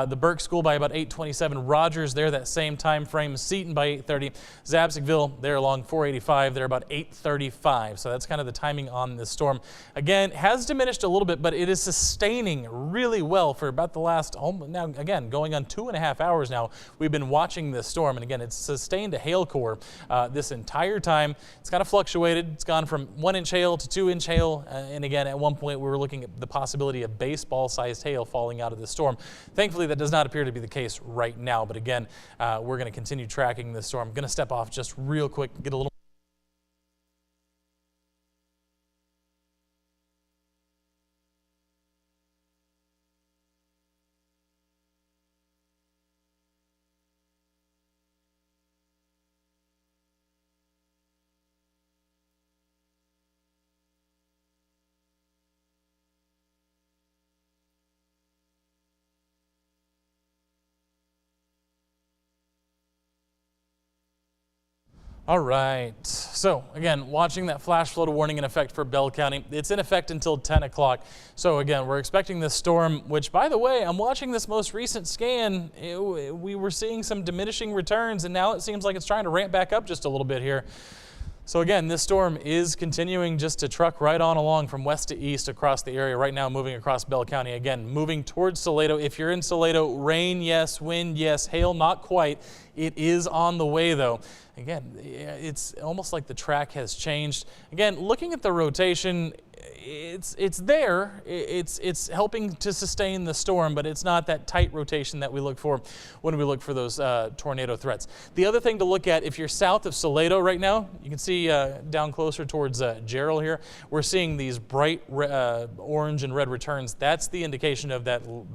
The Burke School by about 8:27. Rogers there that same time frame. Seton by 8:30. Zabsicville, they're along 485. They're about 8:35. So that's kind of the timing on this storm. Again, has diminished a little bit, but it is sustaining really well for about the last, now again, going on 2.5 hours now, we've been watching this storm. And again, it's sustained a hail core this entire time. It's kind of fluctuated. It's gone from 1-inch hail to 2-inch hail. And again, at one point, we were looking at the possibility of baseball-sized hail falling out of this storm. Thankfully, that does not appear to be the case right now. But again, we're going to continue tracking this storm. I'm going to step off just real quick, get a little All right, so again, watching that flash flood warning in effect for Bell County. It's in effect until 10 o'clock. So again, we're expecting this storm, which by the way, I'm watching this most recent scan. We were seeing some diminishing returns, and now it seems like it's trying to ramp back up just a little bit here. So again, this storm is continuing just to truck right on along from west to east across the area. Right now moving across Bell County. Again, moving towards Celo. If you're in Celo, rain, yes. Wind, yes. Hail, not quite. It is on the way though. Again, it's almost like the track has changed. Again, looking at the rotation, it's there. It's helping to sustain the storm, but it's not that tight rotation that we look for when we look for those tornado threats. The other thing to look at, if you're south of Celo right now, you can see down closer towards Gerald here, we're seeing these bright orange and red returns. That's the indication of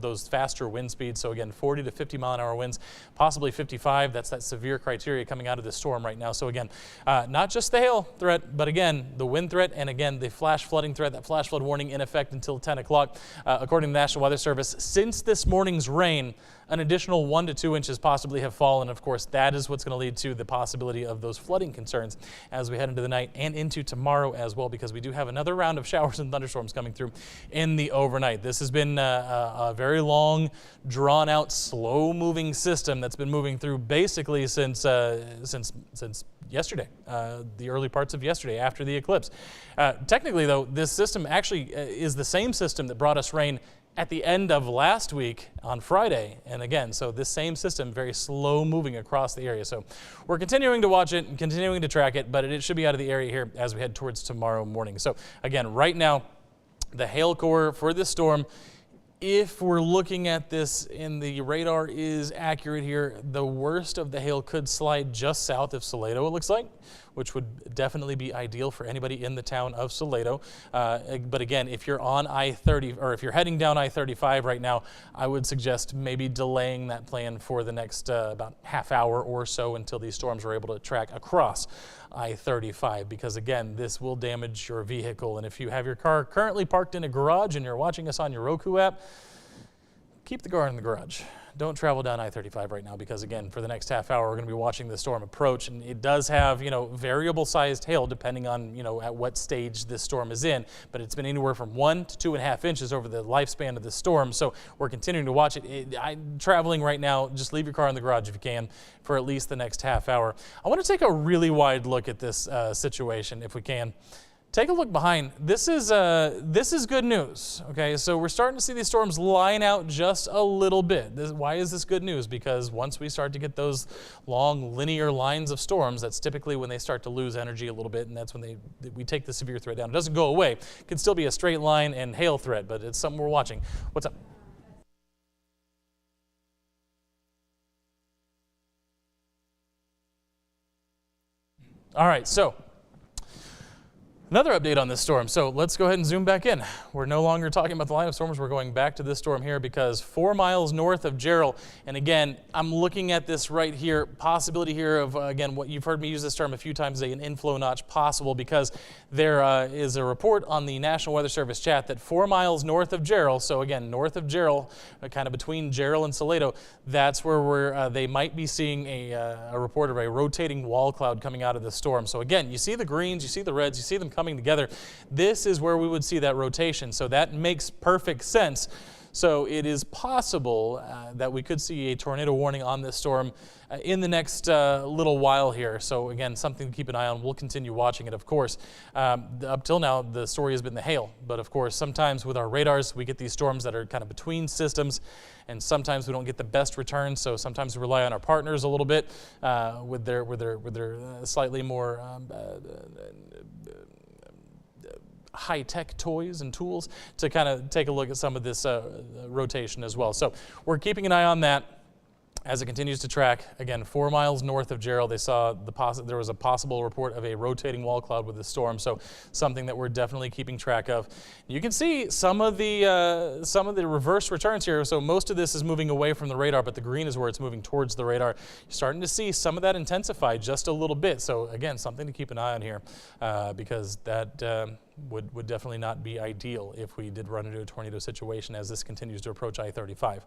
those faster wind speeds. So again, 40 to 50 mile an hour winds, possibly 55. That's that severe criteria coming out of the storm right now. So again, not just the hail threat, but again, the wind threat, and again, the flash flooding threat. That flash flood warning in effect until 10 o'clock. According to the National Weather Service, since this morning's rain, an additional 1 to 2 inches possibly have fallen. Of course, that is what's going to lead to the possibility of those flooding concerns as we head into the night and into tomorrow as well, because we do have another round of showers and thunderstorms coming through in the overnight. This has been a very long, drawn-out, slow-moving system that's been moving through basically since yesterday, the early parts of yesterday after the eclipse. Technically, though, this system actually is the same system that brought us rain at the end of last week on Friday. And again, so this same system, very slow moving across the area. So we're continuing to watch it and continuing to track it, but it should be out of the area here as we head towards tomorrow morning. So again, right now, the hail core for this storm, if we're looking at this and the radar is accurate here, the worst of the hail could slide just south of Celo, it looks like, which would definitely be ideal for anybody in the town of Celo. But again, if you're on I-30, or if you're heading down I-35 right now, I would suggest maybe delaying that plan for the next about half hour or so until these storms are able to track across I-35, because again, this will damage your vehicle. And if you have your car currently parked in a garage and you're watching us on your Roku app, keep the car in the garage. Don't travel down I-35 right now, because again, for the next half hour, we're going to be watching the storm approach, and it does have, variable sized hail depending on, at what stage this storm is in, but it's been anywhere from 1 to 2.5 inches over the lifespan of the storm. So we're continuing to watch it. Traveling right now, just leave your car in the garage if you can for at least the next half hour. I want to take a really wide look at this situation if we can. Take a look behind. This is good news. Okay, so we're starting to see these storms line out just a little bit. Why is this good news? Because once we start to get those long linear lines of storms, that's typically when they start to lose energy a little bit, and that's when we take the severe threat down. It doesn't go away. It can still be a straight line and hail threat, but it's something we're watching. What's up? All right, so another update on this storm. So let's go ahead and zoom back in. We're no longer talking about the line of storms. We're going back to this storm here, because 4 miles north of Gerald, and again, I'm looking at this right here, possibility here of, again, what you've heard me use this term a few times today, an inflow notch possible, because there is a report on the National Weather Service chat that 4 miles north of Gerald, so again, north of Gerald, kind of between Gerald and Celo, that's where they might be seeing a report of a rotating wall cloud coming out of the storm. So again, you see the greens, you see the reds, you see them coming together. This is where we would see that rotation. So that makes perfect sense. So it is possible that we could see a tornado warning on this storm in the next little while here. So again, something to keep an eye on. We'll continue watching it, of course. Up till now, the story has been the hail. But of course, sometimes with our radars, we get these storms that are kind of between systems, and sometimes we don't get the best returns. So sometimes we rely on our partners a little bit with their slightly more high-tech toys and tools to kind of take a look at some of this rotation as well. So we're keeping an eye on that as it continues to track. Again, 4 miles north of Gerald, they saw there was a possible report of a rotating wall cloud with the storm. So something that we're definitely keeping track of. You can see some of the reverse returns here. So most of this is moving away from the radar, but the green is where it's moving towards the radar. You're starting to see some of that intensify just a little bit. So again, something to keep an eye on here, because that would definitely not be ideal if we did run into a tornado situation as this continues to approach I-35.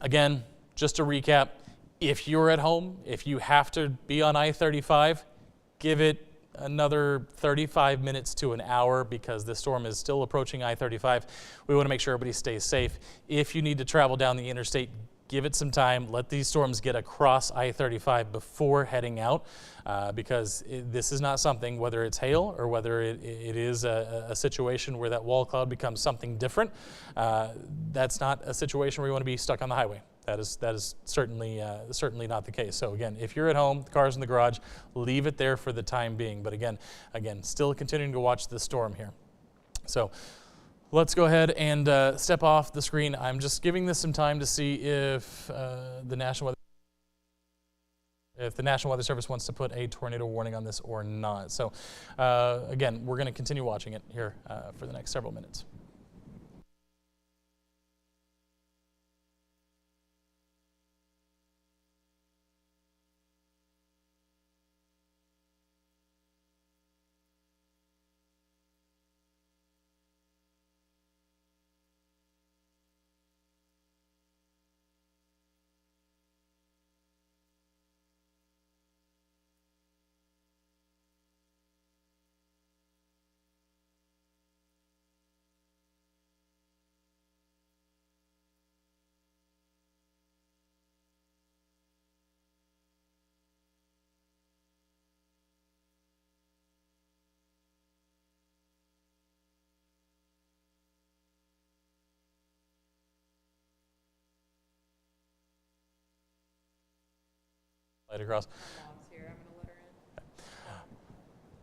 Again, just to recap, if you're at home, if you have to be on I-35, give it another 35 minutes to an hour, because this storm is still approaching I-35. We want to make sure everybody stays safe. If you need to travel down the interstate, give it some time, let these storms get across I-35 before heading out, because this is not something, whether it's hail or whether it is a situation where that wall cloud becomes something different, that's not a situation where you want to be stuck on the highway. That is certainly not the case. So again, if you're at home, the car's in the garage, leave it there for the time being. But again, still continuing to watch the storm here. So let's go ahead and step off the screen. I'm just giving this some time to see if the National Weather Service wants to put a tornado warning on this or not. So again, we're going to continue watching it here for the next several minutes. Light across.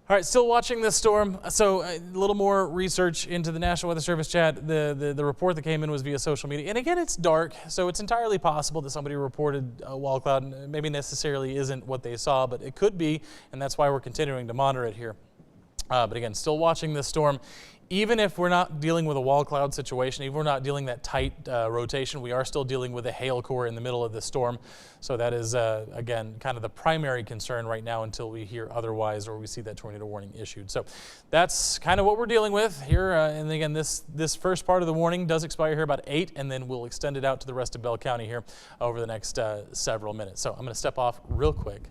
All right, still watching this storm. So a little more research into the National Weather Service chat. The report that came in was via social media. And again, it's dark, so it's entirely possible that somebody reported a wall cloud and maybe necessarily isn't what they saw, but it could be, and that's why we're continuing to monitor it here. But again, still watching this storm. Even if we're not dealing with a wall cloud situation, even if we're not dealing that tight rotation, we are still dealing with a hail core in the middle of the storm. So that is, again, kind of the primary concern right now until we hear otherwise or we see that tornado warning issued. So that's kind of what we're dealing with here. And again, this first part of the warning does expire here about 8, and then we'll extend it out to the rest of Bell County here over the next several minutes. So I'm going to step off real quick.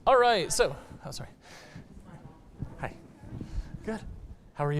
All right, so, oh, sorry. Hi. Good. How are you?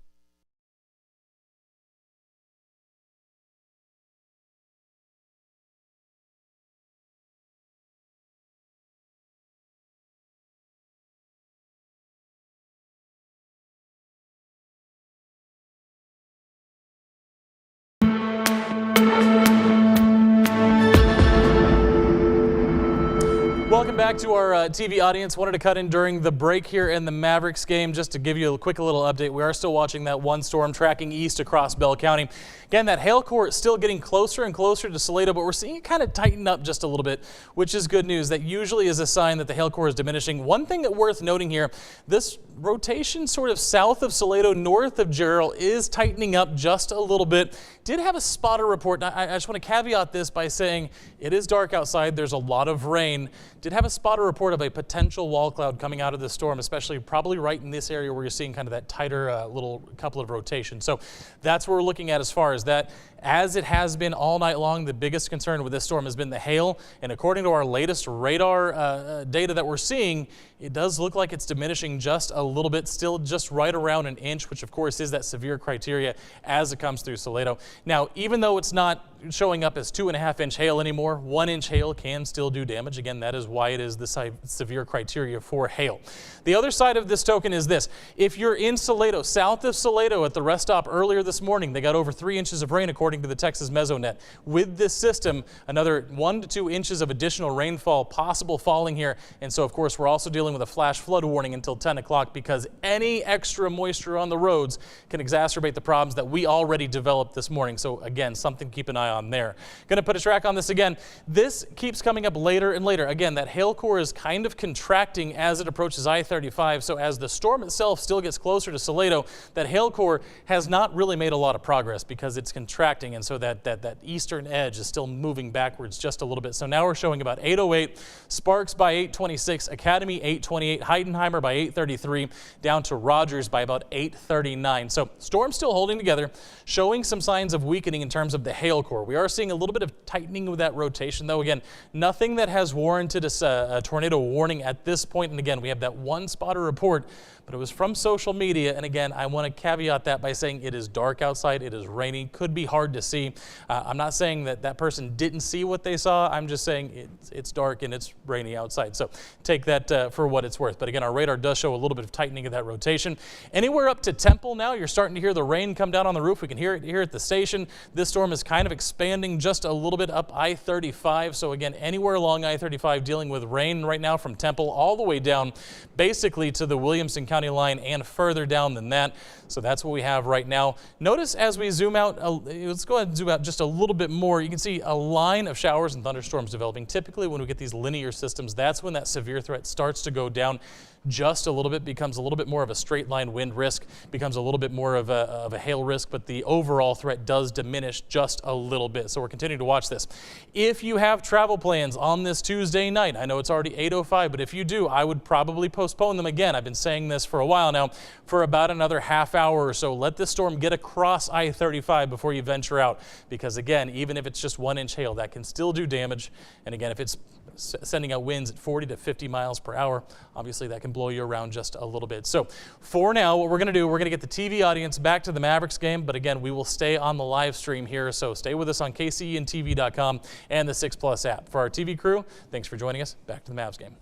Welcome back to our TV audience. Wanted to cut in during the break here in the Mavericks game just to give you a quick little update. We are still watching that one storm tracking east across Bell County. Again, that hail core is still getting closer and closer to Celo, but we're seeing it kind of tighten up just a little bit, which is good news. That usually is a sign that the hail core is diminishing. One thing that worth noting here, this rotation sort of south of Celo, north of Jarrell is tightening up just a little bit. Did have a spotter report. I just want to caveat this by saying it is dark outside. There's a lot of rain. Did have a spotter report of a potential wall cloud coming out of the storm, especially probably right in this area where you're seeing kind of that tighter little couple of rotations. So that's what we're looking at as far as that. As it has been all night long, the biggest concern with this storm has been the hail. And according to our latest radar data that we're seeing, it does look like it's diminishing just a little bit, still just right around an inch, which of course is that severe criteria as it comes through Celo. Now, even though it's not showing up as 2.5-inch hail anymore, 1-inch hail can still do damage. Again, that is why it is the severe criteria for hail. The other side of this token is this. If you're in Celo, south of Celo at the rest stop earlier this morning, they got over 3 inches of rain according to the Texas Mesonet. With this system, another 1 to 2 inches of additional rainfall possible falling here. And so, of course, we're also dealing with a flash flood warning until 10 o'clock because any extra moisture on the roads can exacerbate the problems that we already developed this morning. So, again, something to keep an eye on there. Going to put a track on this again. This keeps coming up later and later. Again, that hail core is kind of contracting as it approaches I-35. So as the storm itself still gets closer to Celo, that hail core has not really made a lot of progress because it's contracting. And so that eastern edge is still moving backwards just a little bit. So now we're showing about 808, Sparks by 826, Academy 828, Heidenheimer by 833, down to Rogers by about 839. So storm still holding together, showing some signs of weakening in terms of the hail core. We are seeing a little bit of tightening with that rotation, though. Again, nothing that has warranted us a tornado warning at this point. And again, we have that one spotter report, but it was from social media. And again, I want to caveat that by saying it is dark outside. It is rainy. Could be hard to see. I'm not saying that that person didn't see what they saw. I'm just saying it's dark and it's rainy outside. So take that for what it's worth. But again, our radar does show a little bit of tightening of that rotation. Anywhere up to Temple now, you're starting to hear the rain come down on the roof. We can hear it here at the station. This storm is kind of expanding just a little bit up I-35. So again, anywhere along I-35 dealing with rain right now from Temple all the way down basically to the Williamson County line and further down than that. So that's what we have right now. Notice as we zoom out, let's go ahead and zoom out just a little bit more. You can see a line of showers and thunderstorms developing. Typically when we get these linear systems, that's when that severe threat starts to go down just a little bit, becomes a little bit more of a straight line wind risk, becomes a little bit more of a hail risk, but the overall threat does diminish just a little bit. So we're continuing to watch this. If you have travel plans on this Tuesday night, I know it's already 8:05, but if you do, I would probably postpone them again. I've been saying this for a while now, for about another half hour or so. Let this storm get across I-35 before you venture out, because again, even if it's just 1-inch hail, that can still do damage. And again, if it's sending out winds at 40 to 50 miles per hour, obviously that can blow you around just a little bit. So for now, what we're going to do, we're going to get the TV audience back to the Mavericks game, but again, we will stay on the live stream here. So stay with us on KCENTV.com and the 6+ app. For our TV crew, thanks for joining us. Back to the Mavs game.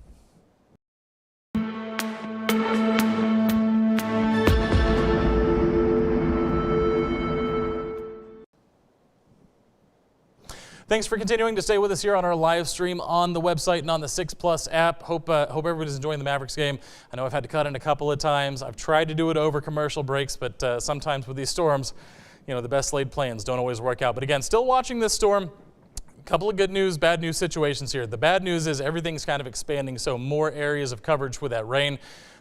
Thanks for continuing to stay with us here on our live stream on the website and on the 6+ app. Hope everybody's enjoying the Mavericks game. I know I've had to cut in a couple of times. I've tried to do it over commercial breaks, but sometimes with these storms, you know, the best laid plans don't always work out. But again, still watching this storm. Couple of good news, bad news situations here. The bad news is everything's kind of expanding, so more areas of coverage with that rain.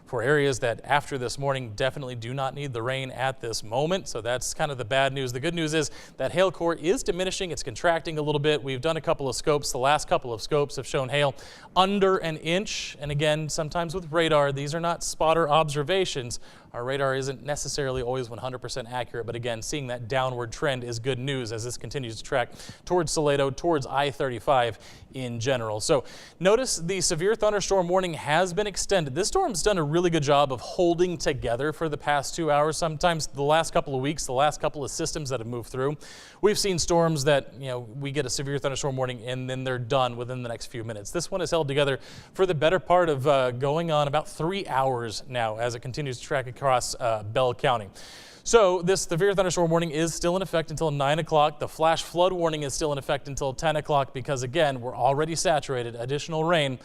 for areas that after this morning definitely do not need the rain at this moment. So that's kind of the bad news. The good news is that hail core is diminishing. It's contracting a little bit. We've done a couple of scopes. The last couple of scopes have shown hail under an inch. And again, sometimes with radar, these are not spotter observations. Our radar isn't necessarily always 100% accurate, but again, seeing that downward trend is good news as this continues to track towards Celo, towards I-35 in general. So notice the severe thunderstorm warning has been extended. This storm's done a really good job of holding together for the past 2 hours. Sometimes the last couple of weeks, the last couple of systems that have moved through, we've seen storms that, we get a severe thunderstorm warning and then they're done within the next few minutes. This one is held together for the better part of going on about 3 hours now as it continues to track across Bell County. So this severe thunderstorm warning is still in effect until 9 o'clock. The flash flood warning is still in effect until 10 o'clock because, again, we're already saturated. Additional rain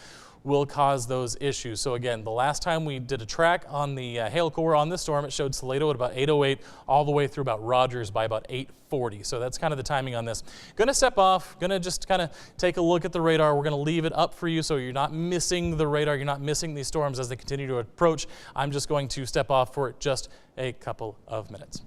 will cause those issues. So again, the last time we did a track on the hail core on this storm, it showed Celo at about 8:08 all the way through about Rogers by about 8:40. So that's kind of the timing on this. Going to step off, going to just kind of take a look at the radar. We're going to leave it up for you so you're not missing the radar. You're not missing these storms as they continue to approach. I'm just going to step off for just a couple of minutes.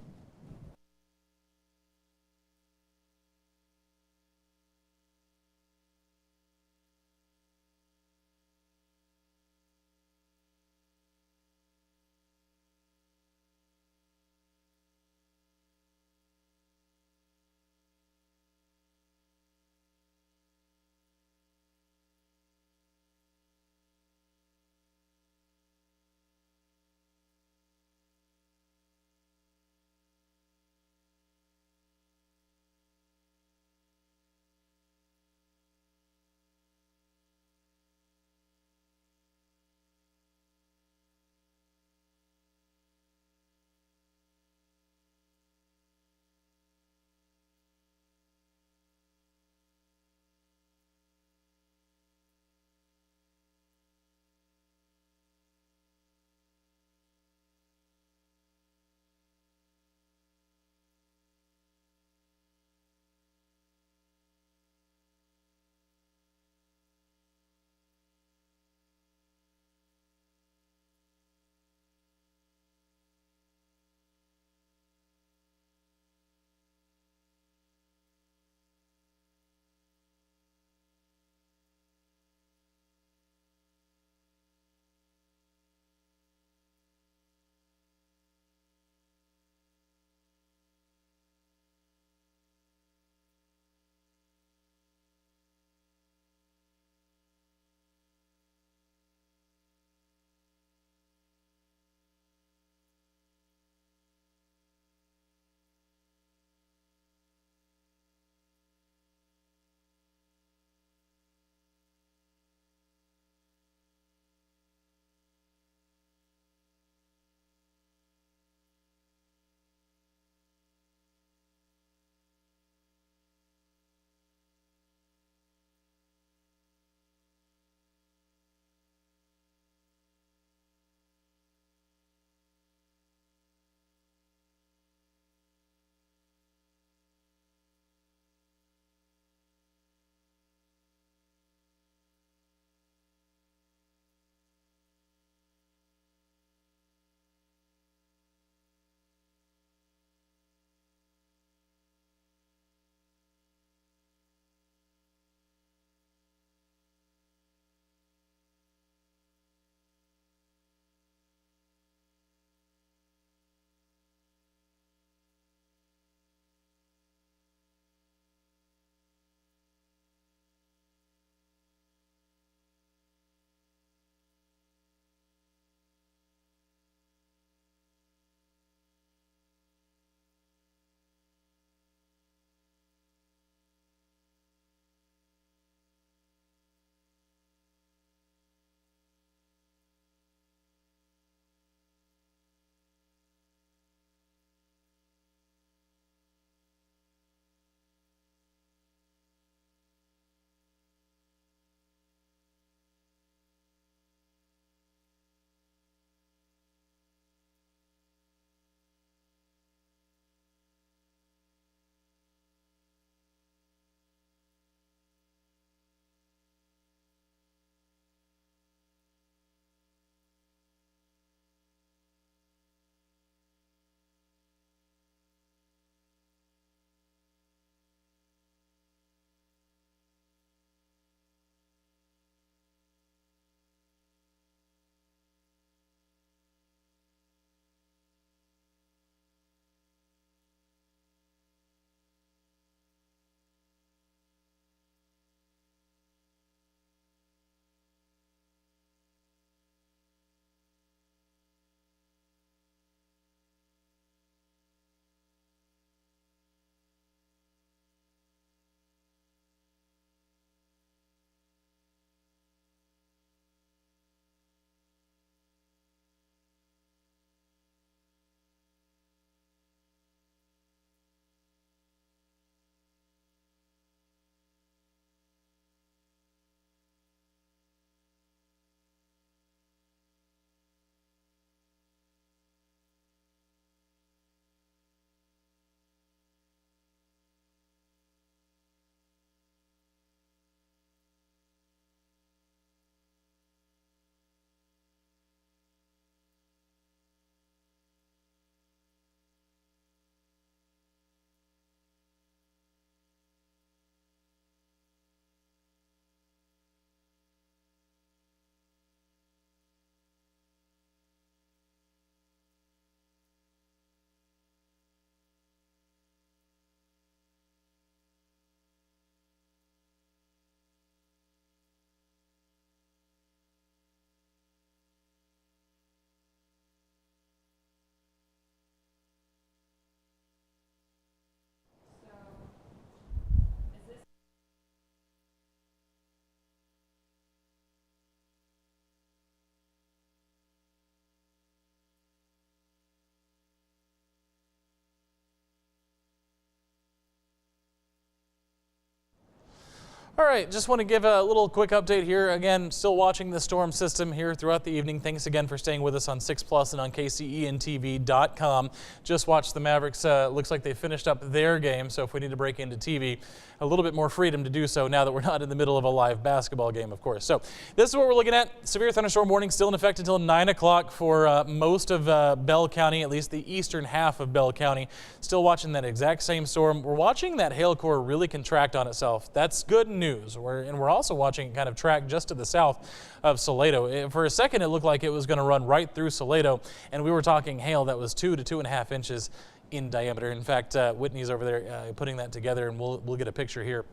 All right, just want to give a little quick update here. Again, still watching the storm system here throughout the evening. Thanks again for staying with us on 6 Plus and on KCENTV.com. Just watched the Mavericks. Looks like they finished up their game, so if we need to break into TV, a little bit more freedom to do so now that we're not in the middle of a live basketball game, of course. So this is what we're looking at. Severe thunderstorm warning still in effect until 9 o'clock for most of Bell County, at least the eastern half of Bell County. Still watching that exact same storm. We're watching that hail core really contract on itself. That's good news. We're also watching it kind of track just to the south of Celo. For a second, it looked like it was going to run right through Celo, and we were talking hail that was 2 to 2.5 inches in diameter. In fact, Whitney's over there putting that together, and we'll get a picture here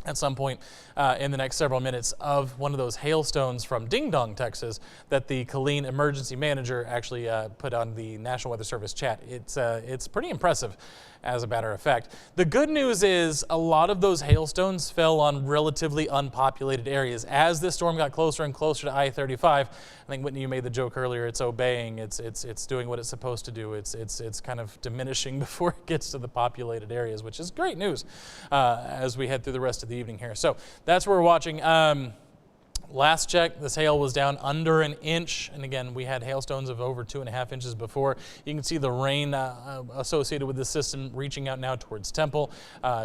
at some point in the next several minutes of one of those hailstones from Ding Dong, Texas, that the Killeen emergency manager actually put on the National Weather Service chat. It's pretty impressive, as a matter of fact. The good news is a lot of those hailstones fell on relatively unpopulated areas. As this storm got closer and closer to I-35, I think, Whitney, you made the joke earlier, it's obeying, it's doing what it's supposed to do. It's kind of diminishing before it gets to the populated areas, which is great news as we head through the rest of the evening here. So that's where we're watching. Last check, this hail was down under an inch, and again, we had hailstones of over 2.5 inches before. You can see the rain associated with this system reaching out now towards Temple,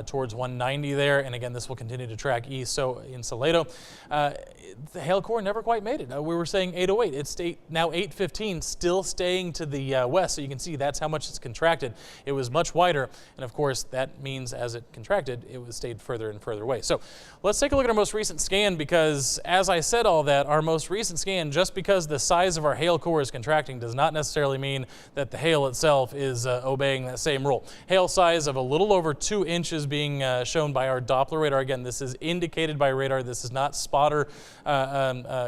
towards 190 there, and again, this will continue to track east. So in Celo, the hail core never quite made it. We were saying 808. It's now 815, still staying to the west, so you can see that's how much it's contracted. It was much wider, and of course, that means as it contracted, it stayed further and further away. So let's take a look at our most recent scan, because as I said all that, our most recent scan, just because the size of our hail core is contracting does not necessarily mean that the hail itself is obeying that same rule. Hail size of a little over 2 inches being shown by our Doppler radar. Again, this is indicated by radar. This is not spotter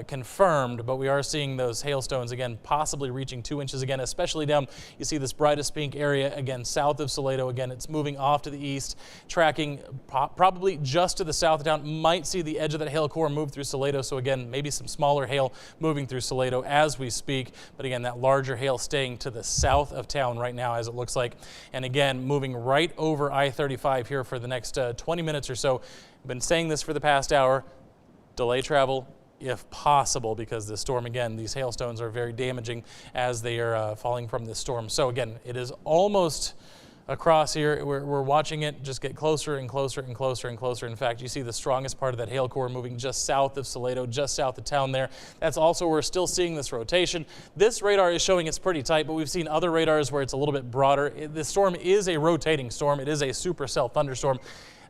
confirmed, but we are seeing those hailstones again, possibly reaching 2 inches again, especially down. You see this brightest pink area again, south of Celo. Again, it's moving off to the east, tracking probably just to the south of town. Might see the edge of that hail core move through Celo. So again, maybe some smaller hail moving through Celo as we speak. But again, that larger hail staying to the south of town right now, as it looks like. And again, moving right over I-35 here for the next 20 minutes or so. I've been saying this for the past hour. Delay travel if possible, because this storm, again, these hailstones are very damaging as they are falling from this storm. So again, it is almost across here. We're watching it just get closer and closer and closer and closer. In fact, you see the strongest part of that hail core moving just south of Celo, just south of town there. That's also where we're still seeing this rotation. This radar is showing it's pretty tight, but we've seen other radars where it's a little bit broader. This storm is a rotating storm. It is a supercell thunderstorm.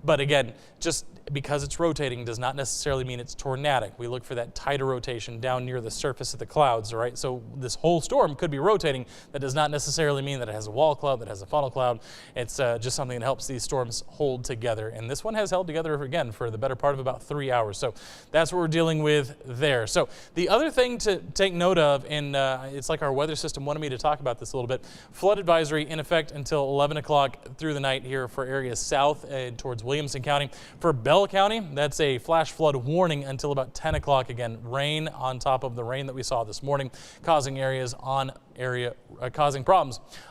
But again, just because it's rotating does not necessarily mean it's tornadic. We look for that tighter rotation down near the surface of the clouds, all right? So this whole storm could be rotating. That does not necessarily mean that it has a wall cloud, that it has a funnel cloud. It's just something that helps these storms hold together. And this one has held together, again, for the better part of about 3 hours. So that's what we're dealing with there. So the other thing to take note of, and it's like our weather system wanted me to talk about this a little bit, flood advisory in effect until 11 o'clock through the night here for areas south and towards Williamson County. For Bell County, that's a flash flood warning until about 10 o'clock. Again, rain on top of the rain that we saw this morning, causing problems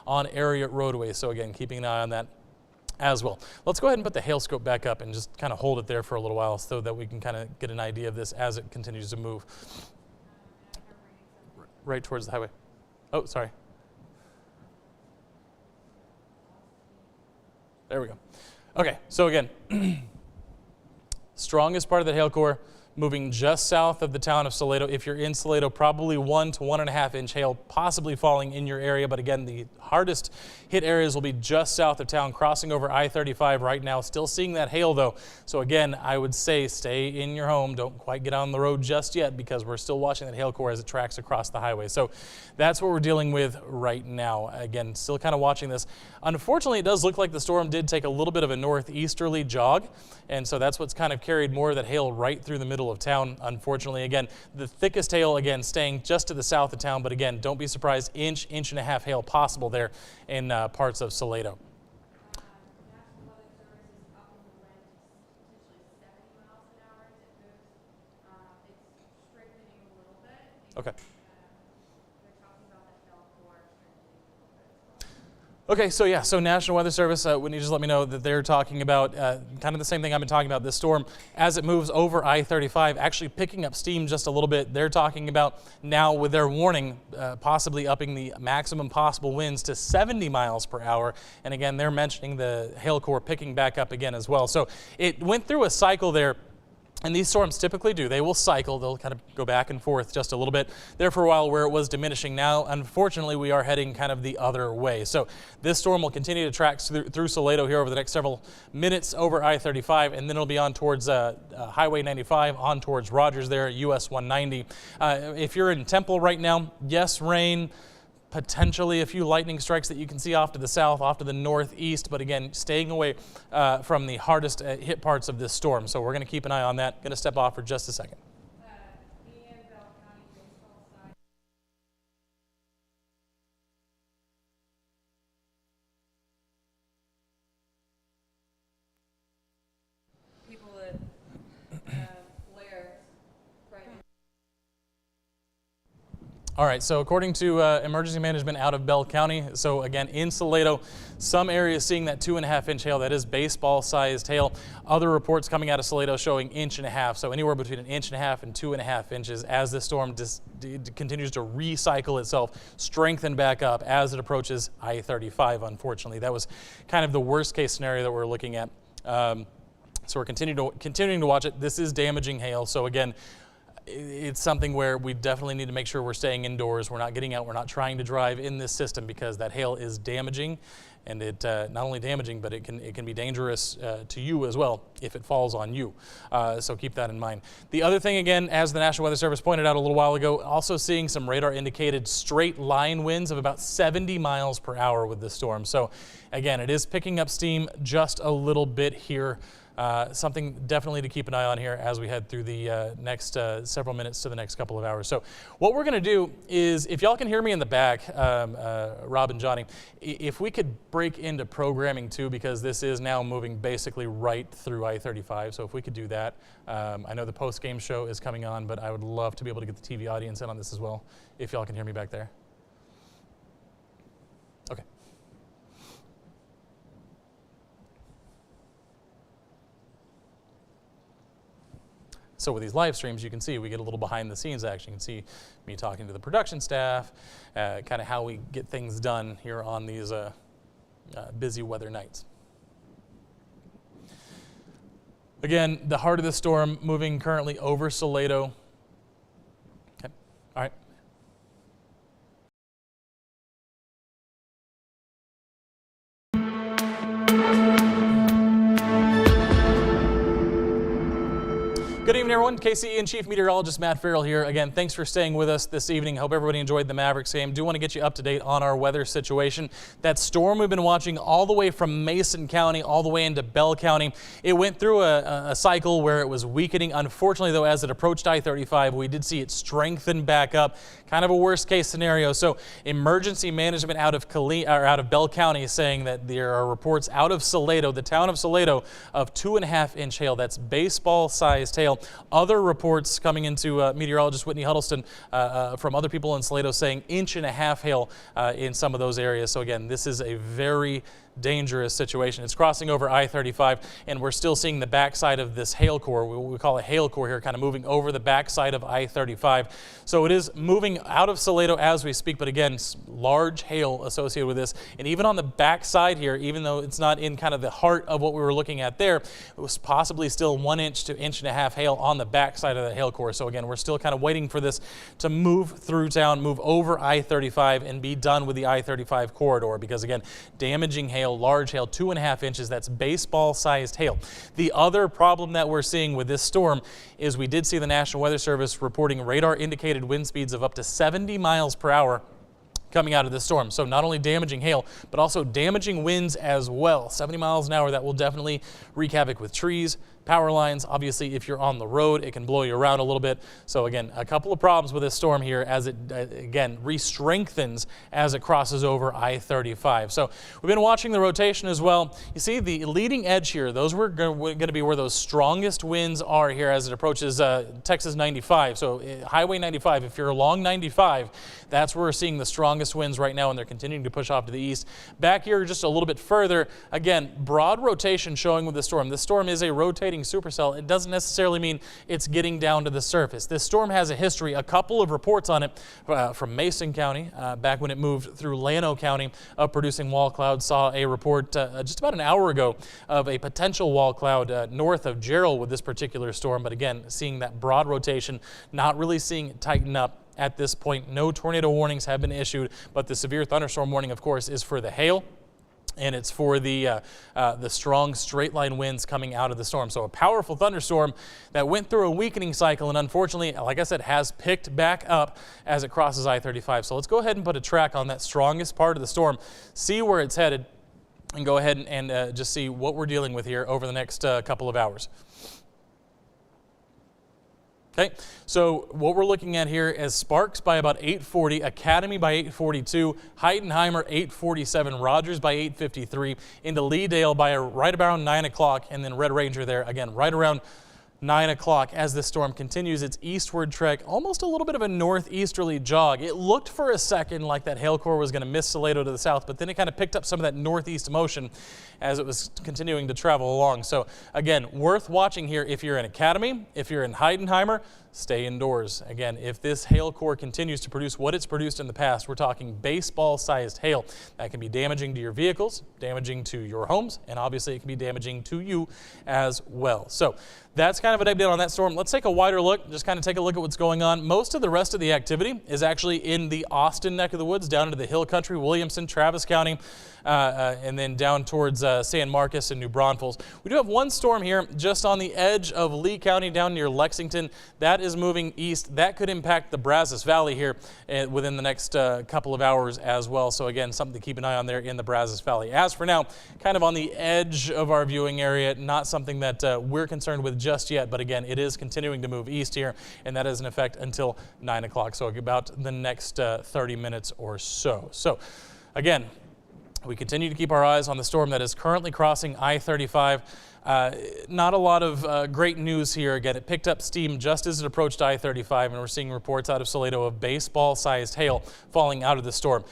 on area roadways. So again, keeping an eye on that as well. Let's go ahead and put the hail scope back up and just kind of hold it there for a little while so that we can kind of get an idea of this as it continues to move right towards the highway. Oh, sorry. There we go. Okay, so again, strongest part of the hail core moving just south of the town of Celo. If you're in Celo, probably 1 to 1.5 inch hail possibly falling in your area. But again, the hardest hit areas will be just south of town, crossing over I-35 right now. Still seeing that hail though. So again, I would say stay in your home. Don't quite get on the road just yet, because we're still watching that hail core as it tracks across the highway. So that's what we're dealing with right now. Again, still kind of watching this. Unfortunately, it does look like the storm did take a little bit of a northeasterly jog. And so that's what's kind of carried more of that hail right through the middle of town, unfortunately. Again, the thickest hail, again, staying just to the south of town. But again, don't be surprised, inch and a half hail possible there in parts of Celo. Okay. Okay, so yeah, so National Weather Service, Whitney just let me know that they're talking about kind of the same thing I've been talking about, this storm as it moves over I-35, actually picking up steam just a little bit. They're talking about now with their warning, possibly upping the maximum possible winds to 70 miles per hour. And again, they're mentioning the hail core picking back up again as well. So it went through a cycle there. And these storms typically do. They will cycle. They'll kind of go back and forth just a little bit there for a while where it was diminishing. Now, unfortunately, we are heading kind of the other way. So this storm will continue to track through Celo here over the next several minutes over I-35, and then it'll be on towards Highway 95, on towards Rogers there, US 190. If you're in Temple right now, yes, rain. Potentially a few lightning strikes that you can see off to the south, off to the northeast, but again, staying away from the hardest hit parts of this storm. So we're going to keep an eye on that. Going to step off for just a second. People that flare right now. All right, so according to emergency management out of Bell County, so again in Celo, some areas seeing that 2.5-inch hail, that is baseball-sized hail. Other reports coming out of Celo showing 1.5 inches, so anywhere between 1.5 inches and 2.5 inches as this storm continues to recycle itself, strengthen back up as it approaches I-35, unfortunately. That was kind of the worst-case scenario that we're looking at. So we're continuing to watch it. This is damaging hail, so again, it's something where we definitely need to make sure we're staying indoors. We're not getting out. We're not trying to drive in this system because that hail is damaging, and it not only damaging, but it can be dangerous to you as well if it falls on you. So keep that in mind. The other thing, again, as the National Weather Service pointed out a little while ago, also seeing some radar indicated straight line winds of about 70 miles per hour with this storm. So again, it is picking up steam just a little bit here. Something definitely to keep an eye on here as we head through the next several minutes to the next couple of hours. So what we're going to do is, if y'all can hear me in the back, Rob and Johnny, if we could break into programming too, because this is now moving basically right through I-35. So if we could do that. I know the post-game show is coming on, but I would love to be able to get the TV audience in on this as well, if y'all can hear me back there. Okay. So with these live streams, you can see we get a little behind the scenes action. You can see me talking to the production staff, kind of how we get things done here on these busy weather nights. Again, the heart of the storm moving currently over Celo. Okay, all right. Good evening, everyone. KCE and Chief Meteorologist Matt Farrell here. Again, thanks for staying with us this evening. Hope everybody enjoyed the Mavericks game. Do want to get you up to date on our weather situation. That storm we've been watching all the way from Mason County all the way into Bell County, it went through a cycle where it was weakening. Unfortunately, though, as it approached I-35, we did see it strengthen back up. Kind of a worst case scenario. So emergency management out of Bell County is saying that there are reports out of Celo, the town of Celo, of 2.5-inch hail. That's baseball-sized hail. Other reports coming into meteorologist Whitney Huddleston from other people in Celo saying 1.5 inches hail in some of those areas. So again, this is a very dangerous situation. It's crossing over I-35, and we're still seeing the backside of this hail core. We call it hail core here, kind of moving over the backside of I-35. So it is moving out of Celo as we speak, but again, large hail associated with this. And even on the backside here, even though it's not in kind of the heart of what we were looking at there, it was possibly still 1 inch to 1.5 inches hail on the backside of that hail core. So again, we're still kind of waiting for this to move through town, move over I-35, and be done with the I-35 corridor, because again, damaging hail, large hail, 2.5 inches, that's baseball-sized hail. The other problem that we're seeing with this storm is we did see the National Weather Service reporting radar-indicated wind speeds of up to 70 miles per hour coming out of this storm. So not only damaging hail, but also damaging winds as well. 70 miles an hour, that will definitely wreak havoc with trees, power lines. Obviously, if you're on the road, it can blow you around a little bit. So again, a couple of problems with this storm here as it, again, re-strengthens as it crosses over I-35. So we've been watching the rotation as well. You see the leading edge here, those were going to be where those strongest winds are here as it approaches Texas 95. So Highway 95, if you're along 95, that's where we're seeing the strongest winds right now, and they're continuing to push off to the east. Back here just a little bit further, again, broad rotation showing with the storm. This storm is a rotating supercell. It doesn't necessarily mean it's getting down to the surface. This storm has a history, a couple of reports on it from Mason County, back when it moved through Llano County, of producing wall clouds. Saw a report just about an hour ago of a potential wall cloud north of Gerald with this particular storm. But again, seeing that broad rotation, not really seeing it tighten up at this point. No tornado warnings have been issued, but the severe thunderstorm warning, of course, is for the hail, and it's for the strong straight line winds coming out of the storm. So a powerful thunderstorm that went through a weakening cycle, and unfortunately, like I said, has picked back up as it crosses I-35. So let's go ahead and put a track on that strongest part of the storm, see where it's headed, and go ahead and just see what we're dealing with here over the next couple of hours. Okay, so what we're looking at here is Sparks by about 8:40, Academy by 8:42, Heidenheimer 8:47, Rogers by 8:53, into Leedale by right around 9 o'clock, and then Red Ranger there again right around 9 o'clock as this storm continues its eastward trek, almost a little bit of a northeasterly jog. It looked for a second like that hail core was going to miss Celo to the south, but then it kind of picked up some of that northeast motion as it was continuing to travel along. So again, worth watching here if you're in Academy, if you're in Heidenheimer, stay indoors. Again, if this hail core continues to produce what it's produced in the past, we're talking baseball-sized hail. That can be damaging to your vehicles, damaging to your homes, and obviously it can be damaging to you as well. So that's kind of an update on that storm. Let's take a wider look, just kind of take a look at what's going on. Most of the rest of the activity is actually in the Austin neck of the woods, down into the Hill Country, Williamson, Travis County, and then down towards San Marcos and New Braunfels. We do have one storm here just on the edge of Lee County down near Lexington. That is moving east. That could impact the Brazos Valley here within the next couple of hours as well. So again, something to keep an eye on there in the Brazos Valley. As for now, kind of on the edge of our viewing area, not something that we're concerned with just yet, but again, it is continuing to move east here, and that is in effect until 9 o'clock, so about the next 30 minutes or so. So again, we continue to keep our eyes on the storm that is currently crossing I-35. Not a lot of great news here. Again, it picked up steam just as it approached I-35, and we're seeing reports out of Celo of baseball-sized hail falling out of the storm.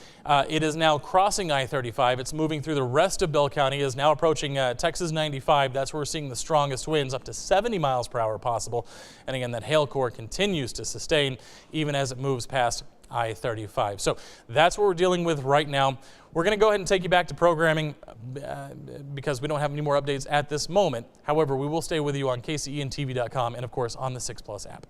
It is now crossing I-35. It's moving through the rest of Bell County. It is now approaching Texas 95. That's where we're seeing the strongest winds, up to 70 miles per hour possible. And again, that hail core continues to sustain even as it moves past I-35. So that's what we're dealing with right now. We're going to go ahead and take you back to programming because we don't have any more updates at this moment. However, we will stay with you on KCENTV.com and, of course, on the 6 Plus app.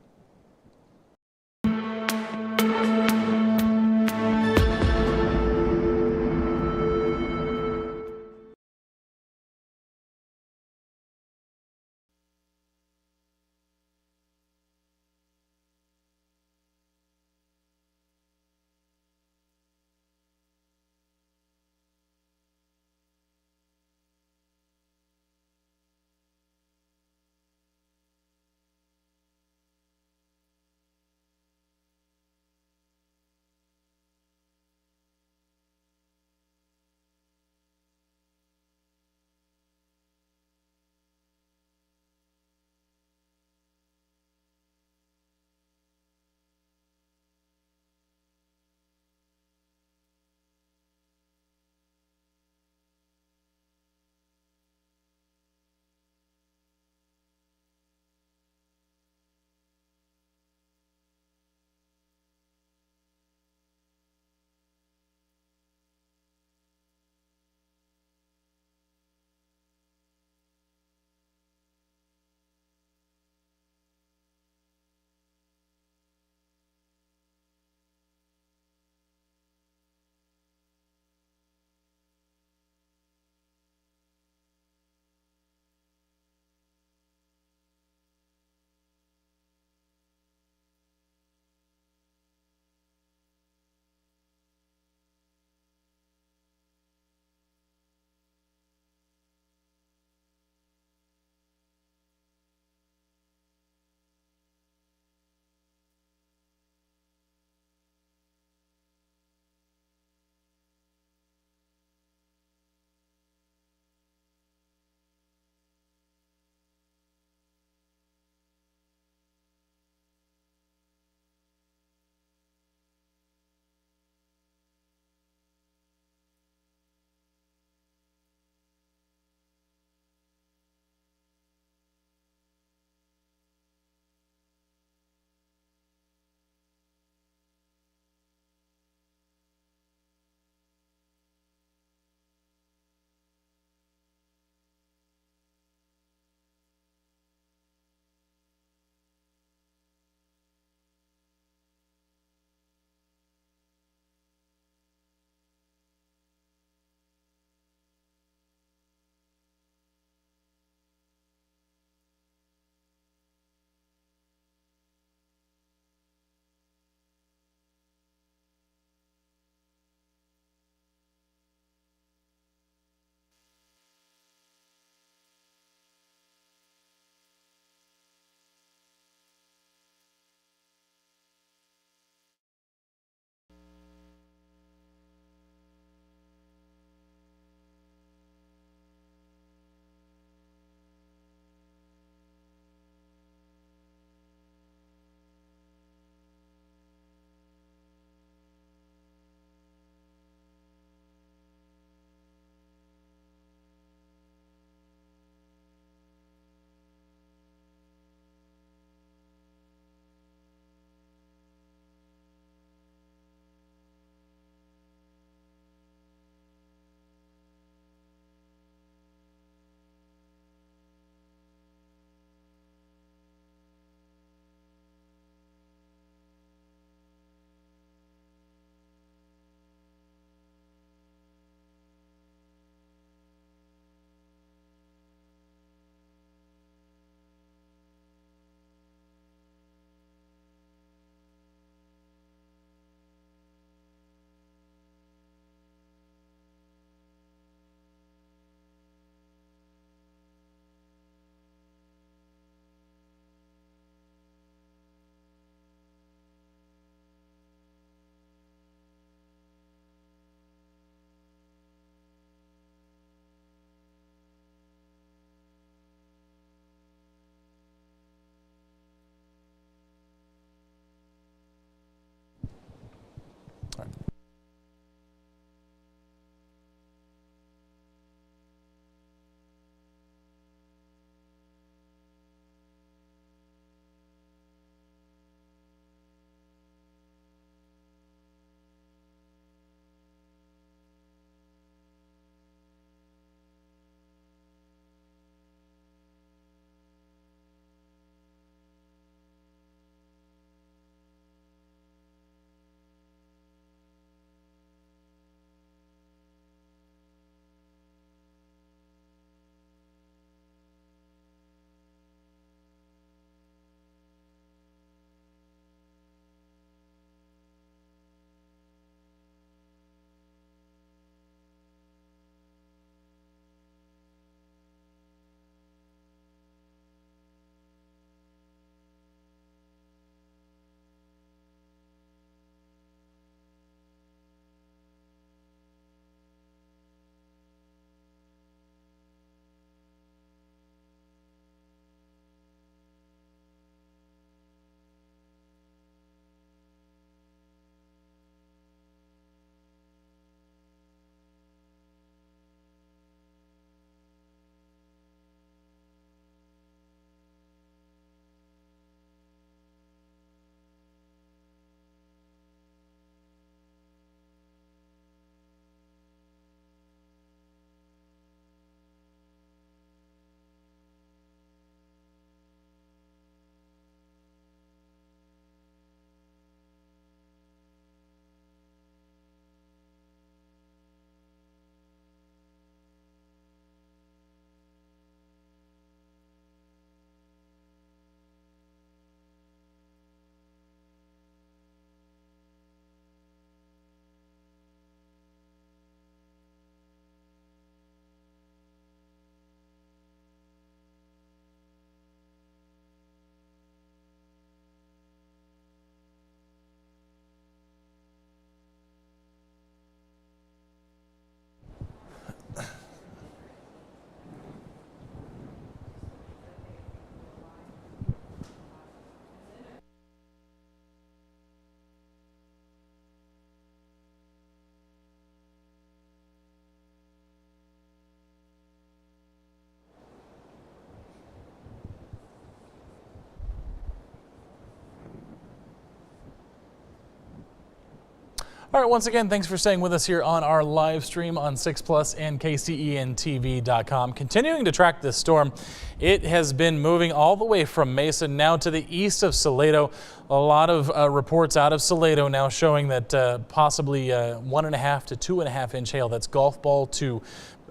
All right, once again, thanks for staying with us here on our live stream on 6 Plus and KCENTV.com. Continuing to track this storm, it has been moving all the way from Mesa now to the east of Celo. A lot of reports out of Celo now showing that possibly 1.5 to 2.5 inch hail, that's golf ball to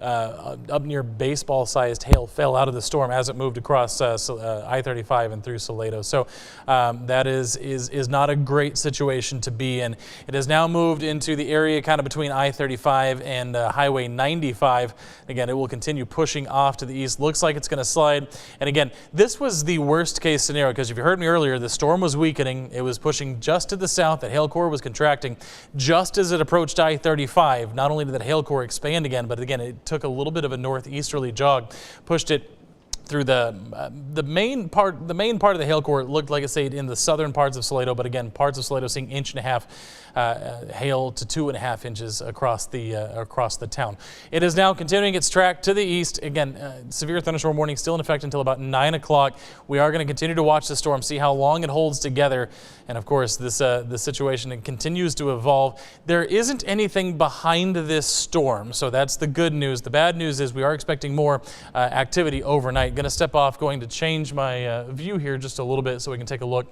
up near baseball-sized hail fell out of the storm as it moved across I-35 and through Celo. So that is not a great situation to be in. It has now moved into the area kind of between I-35 and Highway 95. Again, it will continue pushing off to the east. Looks like it's going to slide. And again, this was the worst case scenario because if you heard me earlier, the storm was weakening. It was pushing just to the south. That hail core was contracting just as it approached I-35. Not only did that hail core expand again, but again, it took a little bit of a northeasterly jog, pushed it through the main part of the hail core. It looked like it stayed in the southern parts of Celo, but again, parts of Celo seeing 1.5 hail to 2.5 inches across the town. It is now continuing its track to the east. Again, severe thunderstorm warning still in effect until about 9 o'clock. We are going to continue to watch the storm, see how long it holds together, and of course, this situation continues to evolve. There isn't anything behind this storm, so that's the good news. The bad news is we are expecting more activity overnight. Going to step off, going to change my view here just a little bit so we can take a look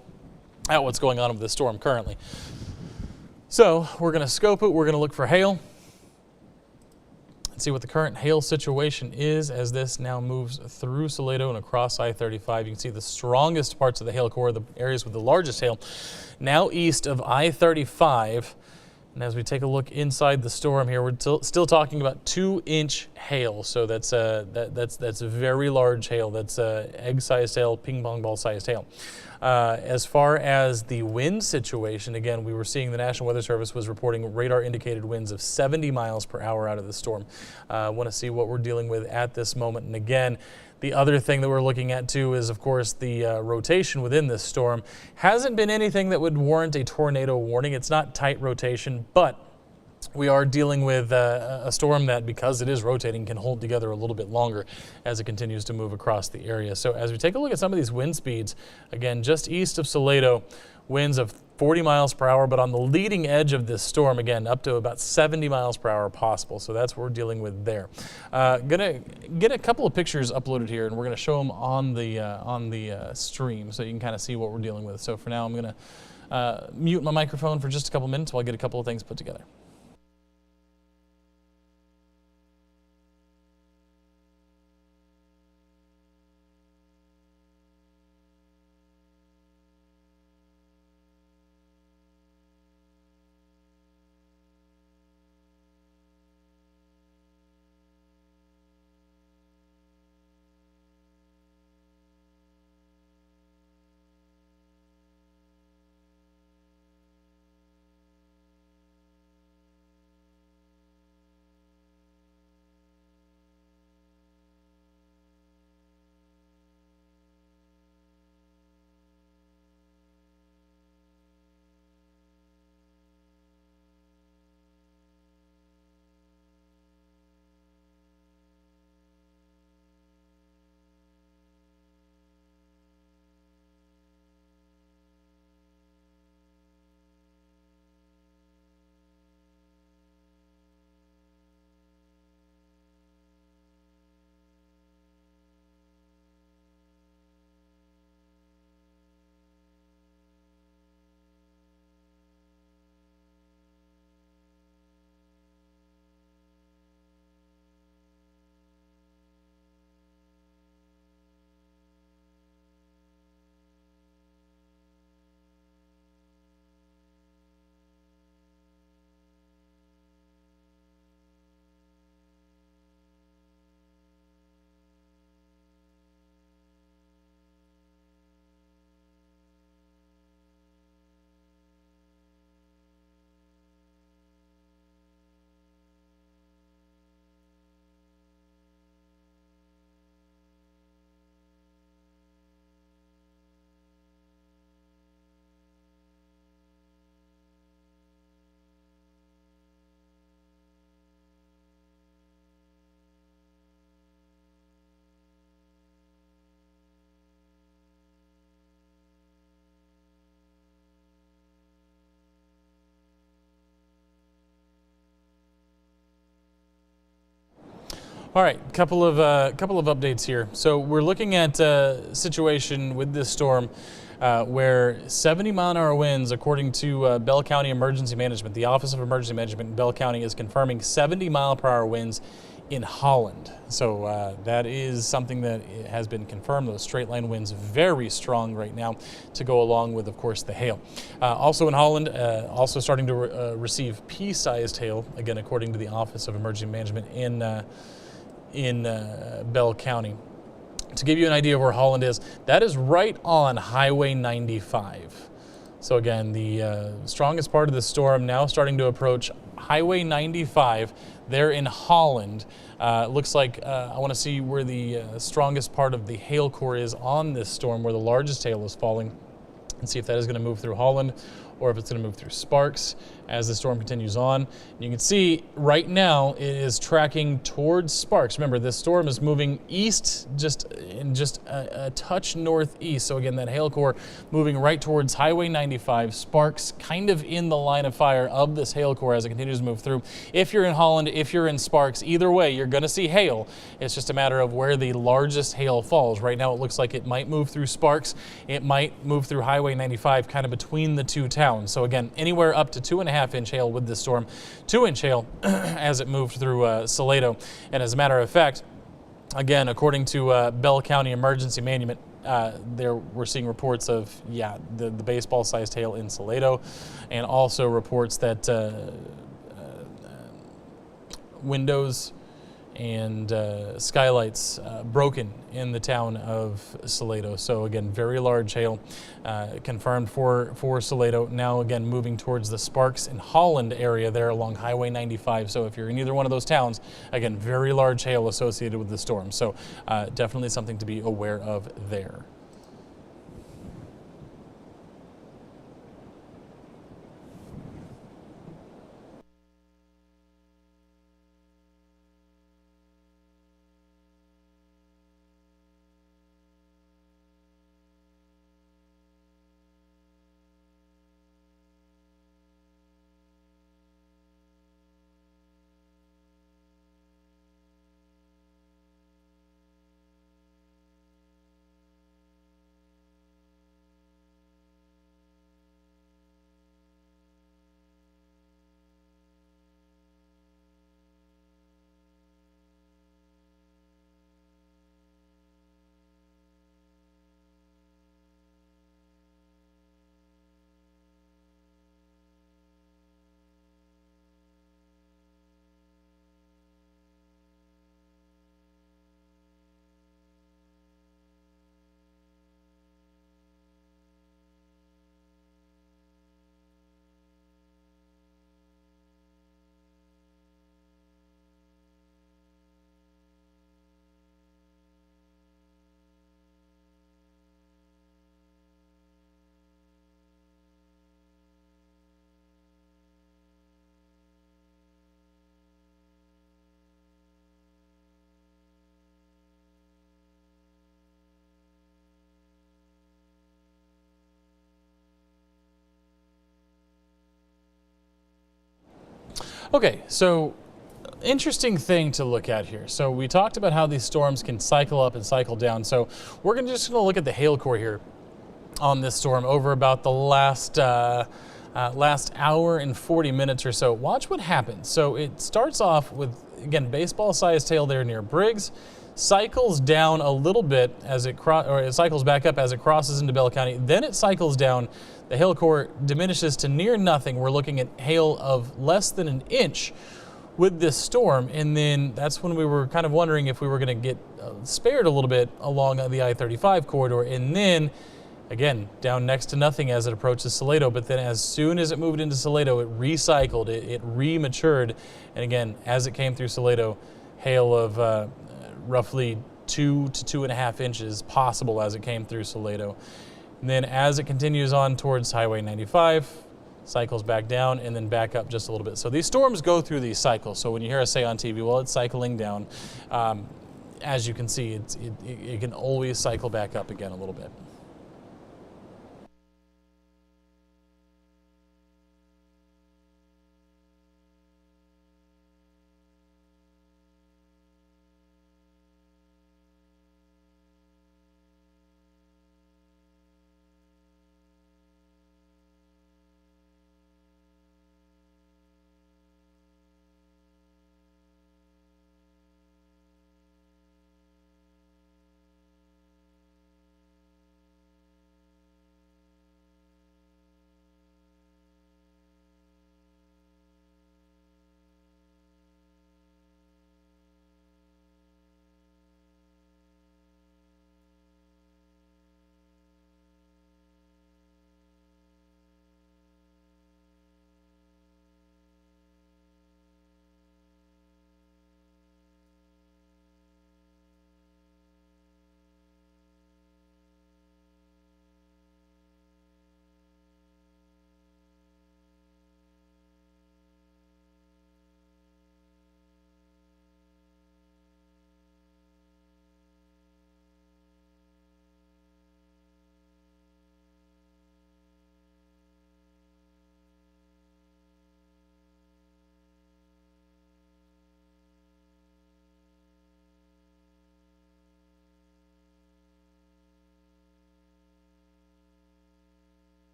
at what's going on with this storm currently. So we're going to scope it. We're going to look for hail and see what the current hail situation is as this now moves through Celo and across I-35. You can see the strongest parts of the hail core, the areas with the largest hail, now east of I-35. And as we take a look inside the storm here, we're still talking about 2-inch hail. So that's a very large hail. That's egg-sized hail, ping pong ball-sized hail. As far as the wind situation, again, we were seeing the National Weather Service was reporting radar-indicated winds of 70 miles per hour out of the storm. Want to see what we're dealing with at this moment. And again, the other thing that we're looking at too is, of course, the rotation within this storm. Hasn't been anything that would warrant a tornado warning. It's not tight rotation, but we are dealing with a storm that, because it is rotating, can hold together a little bit longer as it continues to move across the area. So as we take a look at some of these wind speeds, again, just east of Celo, winds of 40 miles per hour, but on the leading edge of this storm, again, up to about 70 miles per hour possible. So that's what we're dealing with there. Gonna get a couple of pictures uploaded here, and we're gonna show them on the stream so you can kind of see what we're dealing with. So for now, I'm gonna mute my microphone for just a couple minutes while I get a couple of things put together. All right, couple of updates here. So we're looking at a situation with this storm where 70-mile-an-hour winds, according to Bell County Emergency Management, the Office of Emergency Management in Bell County is confirming 70-mile-per-hour winds in Holland. So that is something that has been confirmed. Those straight line winds very strong right now to go along with, of course, the hail. Also in Holland, also starting to receive pea-sized hail, again, according to the Office of Emergency Management in Bell County. To give you an idea of where Holland is, that is right on Highway 95. So again, the strongest part of the storm now starting to approach Highway 95 there in Holland. Looks like I want to see where the strongest part of the hail core is on this storm, where the largest hail is falling, and see if that is going to move through Holland or if it's going to move through Sparks as the storm continues on. And you can see right now it is tracking towards Sparks. Remember, this storm is moving east, just a touch northeast. So again, that hail core moving right towards Highway 95. Sparks kind of in the line of fire of this hail core as it continues to move through. If you're in Holland, if you're in Sparks, either way, you're going to see hail. It's just a matter of where the largest hail falls. Right now, it looks like it might move through Sparks. It might move through Highway 95, kind of between the two towns. So again, anywhere up to 2.5-inch hail with this storm, 2-inch hail as it moved through Celo. And as a matter of fact, again, according to Bell County Emergency Management, we're seeing reports of, the baseball-sized hail in Celo, and also reports that windows and skylights broken in the town of Celo. So again, very large hail confirmed for Celo. Now again, moving towards the Sparks and Holland area there along Highway 95. So if you're in either one of those towns, again, very large hail associated with the storm. So definitely something to be aware of there. Okay, so interesting thing to look at here. So we talked about how these storms can cycle up and cycle down. So we're just going to look at the hail core here on this storm over about the last hour and 40 minutes or so. Watch what happens. So it starts off with, again, baseball-sized hail there near Briggs, cycles down a little bit as it cycles back up as it crosses into Bell County. Then it cycles down. The hail core diminishes to near nothing. We're looking at hail of less than an inch with this storm, and then that's when we were kind of wondering if we were going to get spared a little bit along the I-35 corridor, and then again down next to nothing as it approaches Celo. But then as soon as it moved into Celo, it recycled, it rematured, and again as it came through Celo, hail of roughly 2 to 2.5 inches possible as it came through Celo. And then as it continues on towards Highway 95, cycles back down and then back up just a little bit. So these storms go through these cycles. So when you hear us say on TV, well, it's cycling down, as you can see, it can always cycle back up again a little bit.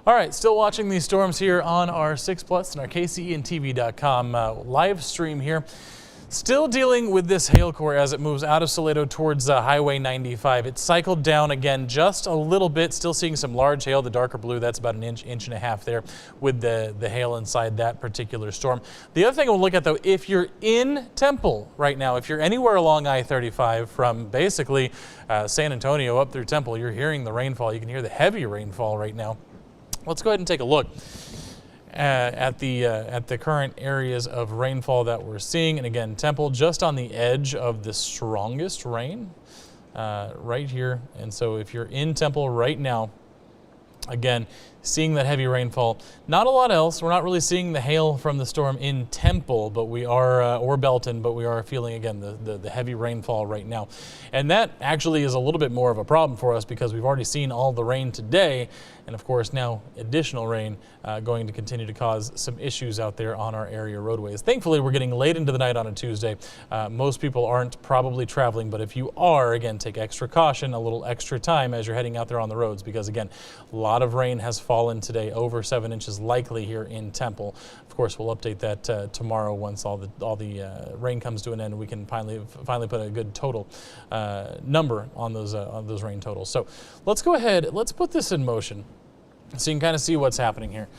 All right, still watching these storms here on our 6 Plus and our KCENTV.com live stream here. Still dealing with this hail core as it moves out of Celo towards Highway 95. It cycled down again just a little bit, still seeing some large hail. The darker blue, that's about an inch and a half there with the hail inside that particular storm. The other thing we'll look at though, if you're in Temple right now, if you're anywhere along I-35 from basically San Antonio up through Temple, you're hearing the rainfall. You can hear the heavy rainfall right now. Let's go ahead and take a look at the current areas of rainfall that we're seeing. And again, Temple just on the edge of the strongest rain right here. And so if you're in Temple right now, again, seeing that heavy rainfall. Not a lot else. We're not really seeing the hail from the storm in Temple, but we are, or Belton, but we are feeling, again, the heavy rainfall right now. And that actually is a little bit more of a problem for us because we've already seen all the rain today. And of course, now additional rain going to continue to cause some issues out there on our area roadways. Thankfully, we're getting late into the night on a Tuesday. Most people aren't probably traveling, but if you are, again, take extra caution, a little extra time as you're heading out there on the roads because, again, a lot of rain has fallen today, over 7 inches likely here in Temple. Of course, we'll update that tomorrow once all the rain comes to an end. We can finally put a good total number on those rain totals. So let's go ahead. Let's put this in motion so you can kind of see what's happening here.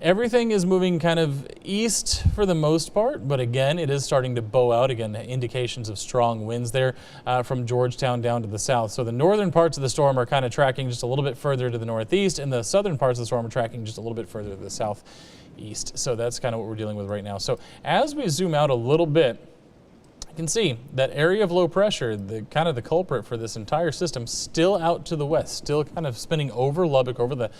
Everything is moving kind of east for the most part, but again, it is starting to bow out. Again, indications of strong winds there from Georgetown down to the south. So the northern parts of the storm are kind of tracking just a little bit further to the northeast, and the southern parts of the storm are tracking just a little bit further to the southeast. So that's kind of what we're dealing with right now. So as we zoom out a little bit, you can see that area of low pressure, the kind of the culprit for this entire system, still out to the west, still kind of spinning over Lubbock, over the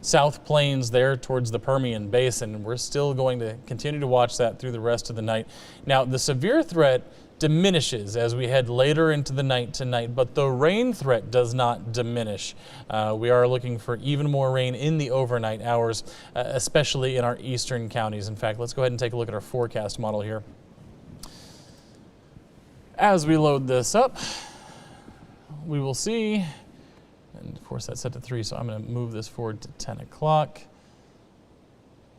South Plains there towards the Permian Basin. We're still going to continue to watch that through the rest of the night. Now, the severe threat diminishes as we head later into the night tonight, but the rain threat does not diminish. We are looking for even more rain in the overnight hours, especially in our eastern counties. In fact, let's go ahead and take a look at our forecast model here. As we load this up, we will see, and of course that's set to 3, so I'm going to move this forward to 10 o'clock.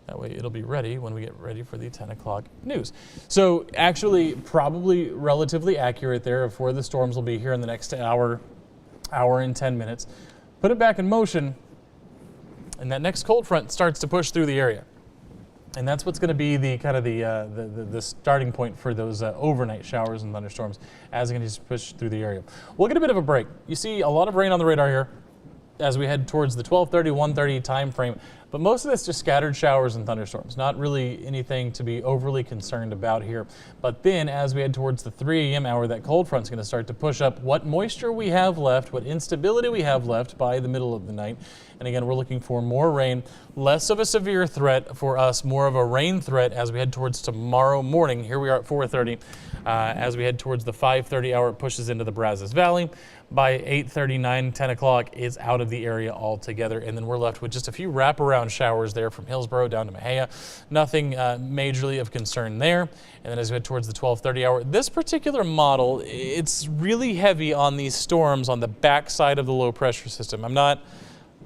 That way it'll be ready when we get ready for the 10 o'clock news. So actually probably relatively accurate there of where the storms will be here in the next hour and 10 minutes. Put it back in motion, and that next cold front starts to push through the area. And that's what's going to be the kind of the starting point for those overnight showers and thunderstorms as it continues to push through the area. We'll get a bit of a break. You see a lot of rain on the radar here as we head towards the 12:30, 1:30 time frame. But most of this just scattered showers and thunderstorms, not really anything to be overly concerned about here. But then as we head towards the 3 a.m. hour, that cold front's going to start to push up what moisture we have left, what instability we have left by the middle of the night. And again, we're looking for more rain, less of a severe threat for us, more of a rain threat as we head towards tomorrow morning. Here we are at 4:30. As we head towards the 5:30 hour, it pushes into the Brazos Valley. By 8:39, 10 o'clock, it's out of the area altogether. And then we're left with just a few wraparound showers there from Hillsborough down to Mexia. Nothing majorly of concern there. And then as we head towards the 12:30 hour, this particular model, it's really heavy on these storms on the backside of the low pressure system. I'm not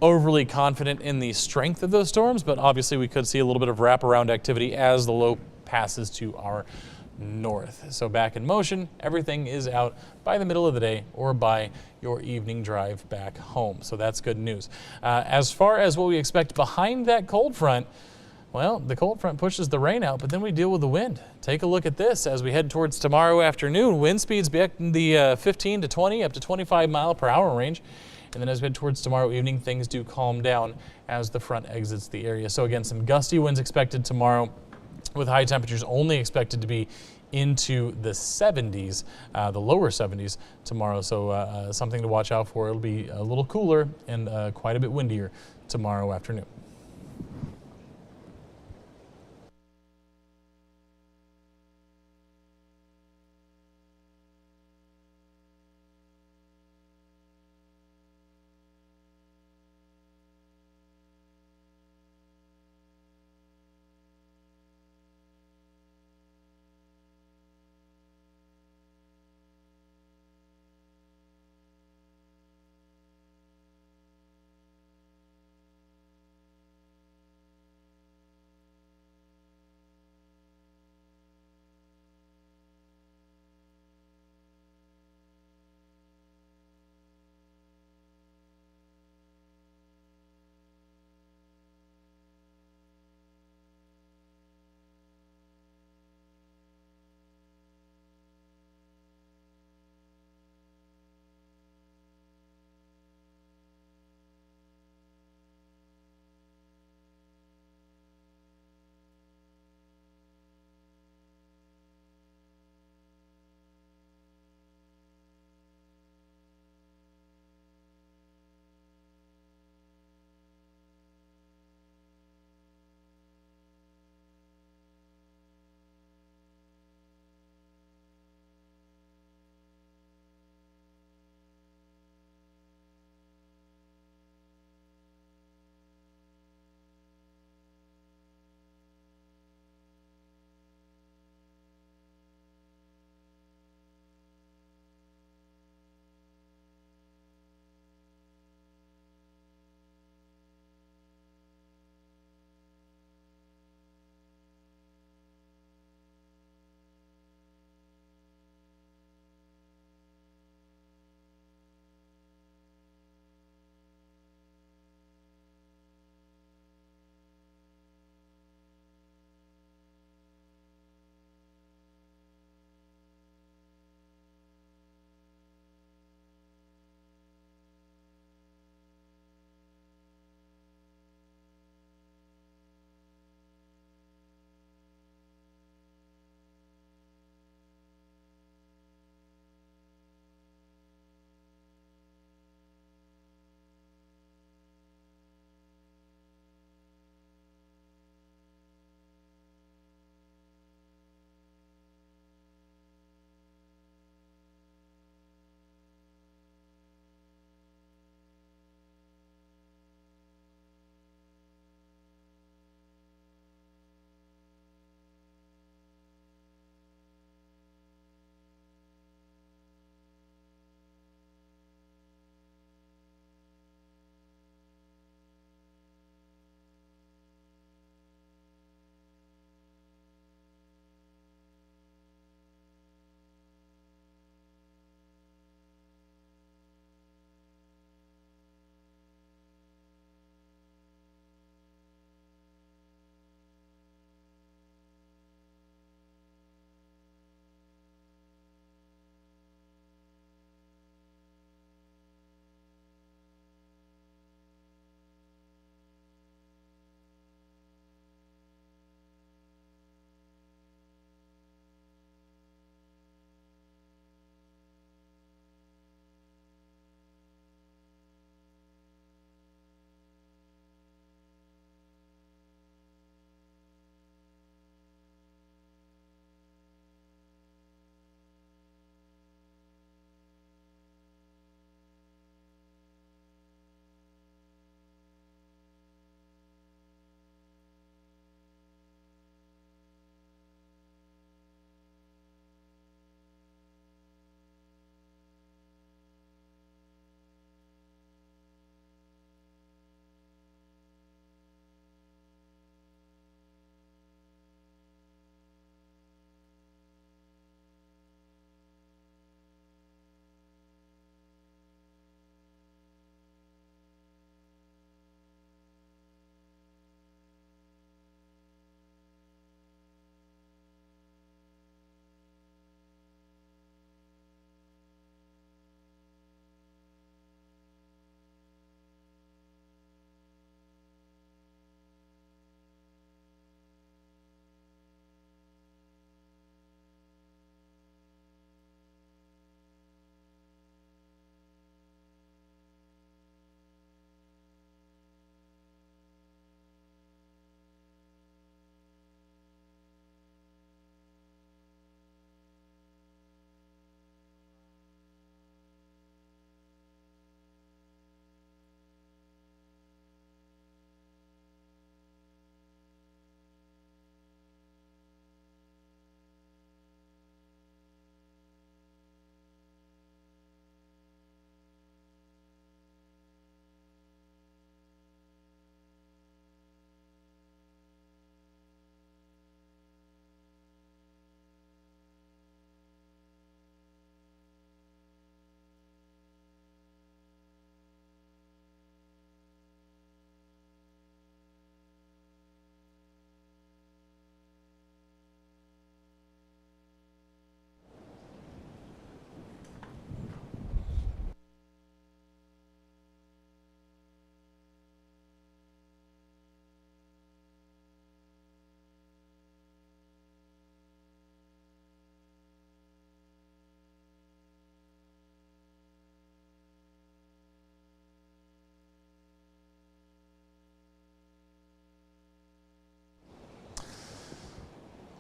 overly confident in the strength of those storms, but obviously we could see a little bit of wraparound activity as the low passes to our north. So back in motion, everything is out by the middle of the day or by your evening drive back home. So that's good news. As far as what we expect behind that cold front, well, the cold front pushes the rain out, but then we deal with the wind. Take a look at this as we head towards tomorrow afternoon. Wind speeds back in the 15 to 20 up to 25 mile per hour range. And then as we head towards tomorrow evening, things do calm down as the front exits the area. So again, some gusty winds expected tomorrow, with high temperatures only expected to be into the 70s, the lower 70s tomorrow. So something to watch out for. It'll be a little cooler and quite a bit windier tomorrow afternoon.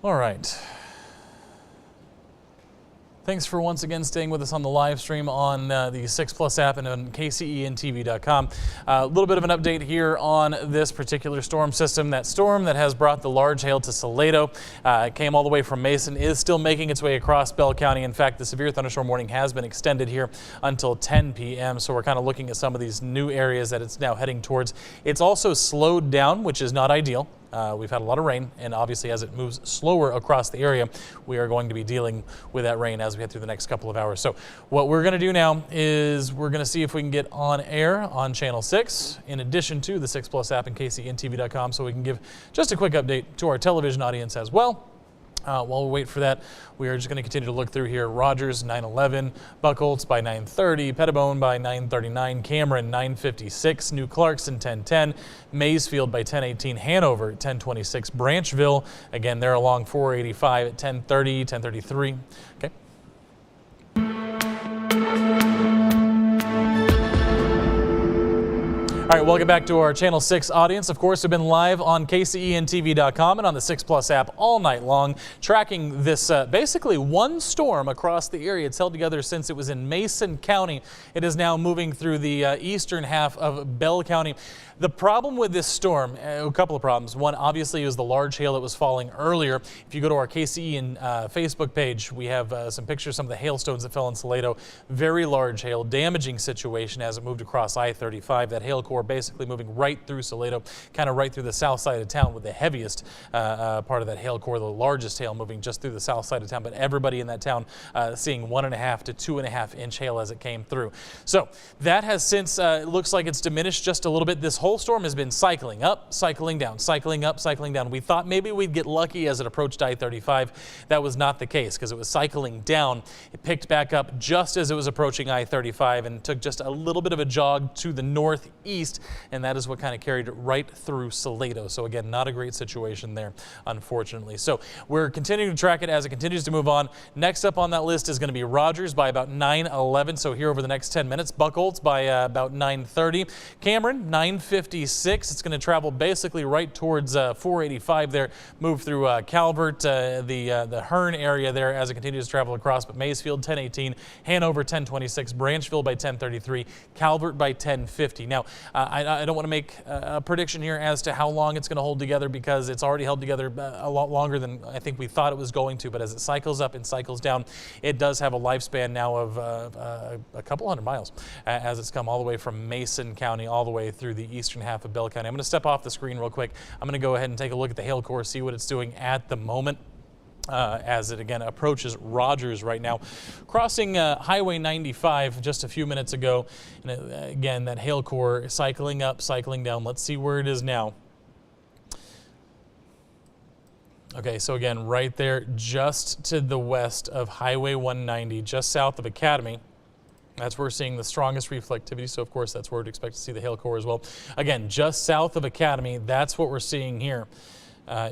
All right. Thanks for once again staying with us on the live stream on the 6 Plus app and on KCENTV.com. A little bit of an update here on this particular storm system. That storm that has brought the large hail to Celo came all the way from Mason, is still making its way across Bell County. In fact, the severe thunderstorm warning has been extended here until 10 p.m. So we're kind of looking at some of these new areas that it's now heading towards. It's also slowed down, which is not ideal. We've had a lot of rain, and obviously as it moves slower across the area, we are going to be dealing with that rain as we head through the next couple of hours. So what we're going to do now is we're going to see if we can get on air on Channel 6, in addition to the 6 Plus app and KCENTV.com, so we can give just a quick update to our television audience as well. While we wait for that, we are just going to continue to look through here. Rogers 9:11, Buckholz by 9:30, Pettibone by 9:39, Cameron 9:56, New Clarkson 10:10, Maysfield by 10:18, Hanover at 10:26, Branchville, again, they're along 485 at 10:30, 10:33. Okay. All right, welcome back to our Channel 6 audience. Of course, we've been live on KCENTV.com and on the 6 Plus app all night long, tracking this basically one storm across the area. It's held together since it was in Mason County. It is now moving through the eastern half of Bell County. The problem with this storm, a couple of problems. One, obviously, is the large hail that was falling earlier. If you go to our KCE Facebook page, we have some pictures, some of the hailstones that fell in Celo. Very large hail, damaging situation as it moved across I-35. That hail core basically moving right through Celo, kind of right through the south side of town, with the heaviest part of that hail core, the largest hail moving just through the south side of town. But everybody in that town seeing 1.5 to 2.5 inch hail as it came through. So that has since, looks like it's diminished just a little bit. This whole storm has been cycling up, cycling down, cycling up, cycling down. We thought maybe we'd get lucky as it approached I-35. That was not the case, because it was cycling down. It picked back up just as it was approaching I-35 and took just a little bit of a jog to the northeast, and that is what kind of carried it right through Celo. So again, not a great situation there, unfortunately. So we're continuing to track it as it continues to move on. Next up on that list is going to be Rogers by about 9:11. So here over the next 10 minutes, Buckholz by about 9:30, Cameron 9:56. It's going to travel basically right towards 485 there, move through Calvert, the Hearn area there as it continues to travel across. But Maysfield 10:18, Hanover 10:26, Branchville by 10:33, Calvert by 10:50. Now, I don't want to make a prediction here as to how long it's going to hold together, because it's already held together a lot longer than I think we thought it was going to. But as it cycles up and cycles down, it does have a lifespan now of a couple hundred miles as it's come all the way from Mason County all the way through the eastern half of Bell County. I'm going to step off the screen real quick. I'm going to go ahead and take a look at the hail core, see what it's doing at the moment. As it again approaches Rogers right now, crossing Highway 95 just a few minutes ago. And again, that hail core cycling up, cycling down. Let's see where it is now. Okay, so again, right there, just to the west of Highway 190, just south of Academy. That's where we're seeing the strongest reflectivity, so of course that's where we'd expect to see the hail core as well. Again, just south of Academy, that's what we're seeing here.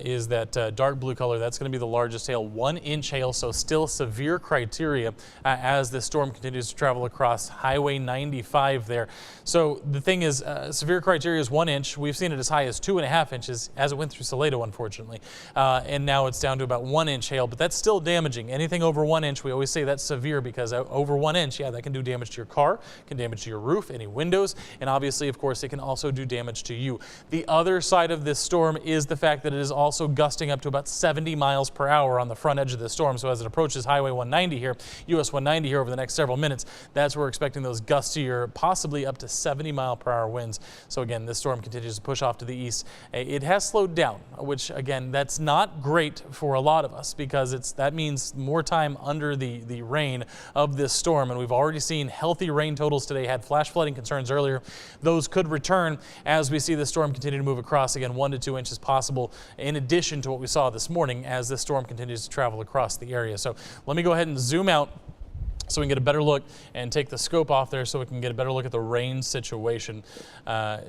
Is that dark blue color. That's going to be the largest hail, 1 inch hail, so still severe criteria as this storm continues to travel across Highway 95 there. So the thing is, severe criteria is 1 inch. We've seen it as high as 2.5 inches as it went through Celo, unfortunately. And now it's down to about 1 inch hail, but that's still damaging. Anything over 1 inch, we always say that's severe, because over 1 inch, yeah, that can do damage to your car, can damage to your roof, any windows, and obviously, of course, it can also do damage to you. The other side of this storm is the fact that it is also gusting up to about 70 miles per hour on the front edge of the storm. So as it approaches Highway 190 here, US 190 here over the next several minutes, that's where we're expecting those gustier, possibly up to 70-mile-per-hour winds. So again, this storm continues to push off to the east. It has slowed down, which again, that's not great for a lot of us, because that means more time under the rain of this storm. And we've already seen healthy rain totals today, had flash flooding concerns earlier. Those could return as we see the storm continue to move across. Again, 1 to 2 inches possible, in addition to what we saw this morning as this storm continues to travel across the area. So let me go ahead and zoom out so we can get a better look, and take the scope off there so we can get a better look at the rain situation.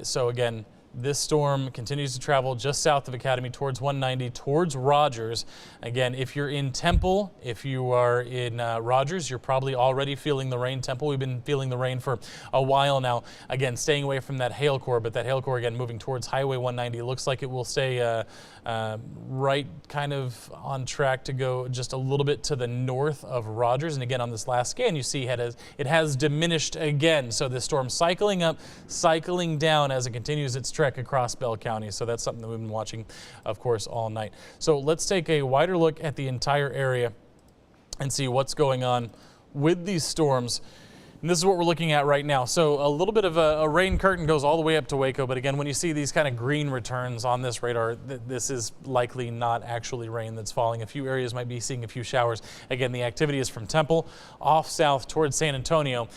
So again, This storm continues to travel just south of Academy towards 190, towards Rogers. Again, if you're in Temple, if you are in Rogers, you're probably already feeling the rain. Temple, we've been feeling the rain for a while now. Again, staying away from that hail core, but that hail core again moving towards Highway 190. It looks like it will stay right kind of on track to go just a little bit to the north of Rogers. And again, on this last scan, you see it has diminished again. So this storm cycling up, cycling down as it continues its trek across Bell County. So that's something that we've been watching, of course, all night. So let's take a wider look at the entire area and see what's going on with these storms. And this is what we're looking at right now. So a little bit of a rain curtain goes all the way up to Waco. But again, when you see these kind of green returns on this radar, this is likely not actually rain that's falling. A few areas might be seeing a few showers. Again, the activity is from Temple off south towards San Antonio,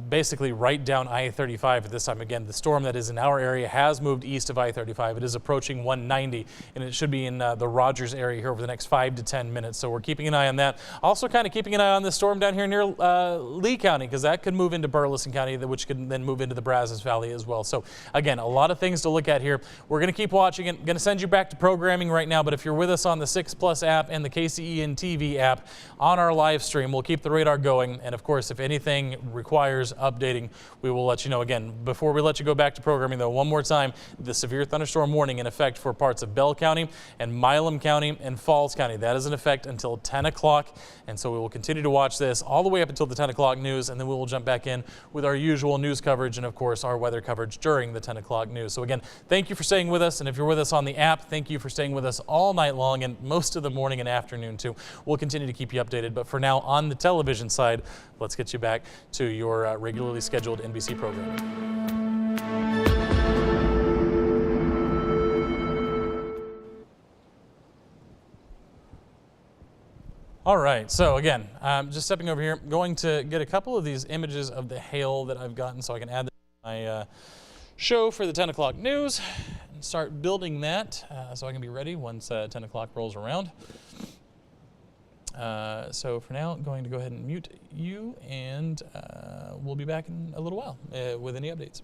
basically right down I-35 at this time. Again, the storm that is in our area has moved east of I-35. It is approaching 190, and it should be in the Rogers area here over the next 5 to 10 minutes. So we're keeping an eye on that. Also kind of keeping an eye on this storm down here near Lee County, because that could move into Burleson County, which could then move into the Brazos Valley as well. So again, a lot of things to look at here. We're going to keep watching it. Going to send you back to programming right now, but if you're with us on the 6 Plus app and the KCEN TV app on our live stream, we'll keep the radar going. And of course, if anything requires updating, we will let you know. Again, before we let you go back to programming though, one more time, the severe thunderstorm warning in effect for parts of Bell County and Milam County and Falls County. That is in effect until 10 o'clock. And so we will continue to watch this all the way up until the 10 o'clock news, and then we will jump back in with our usual news coverage and of course our weather coverage during the 10 o'clock news. So again, thank you for staying with us, and if you're with us on the app, thank you for staying with us all night long and most of the morning and afternoon too. We'll continue to keep you updated, but for now on the television side, let's get you back to your regularly scheduled NBC programming. All right, so again, just stepping over here, going to get a couple of these images of the hail that I've gotten so I can add them to my show for the 10 o'clock news and start building that so I can be ready once 10 o'clock rolls around. So for now, I'm going to go ahead and mute you, and we'll be back in a little while with any updates.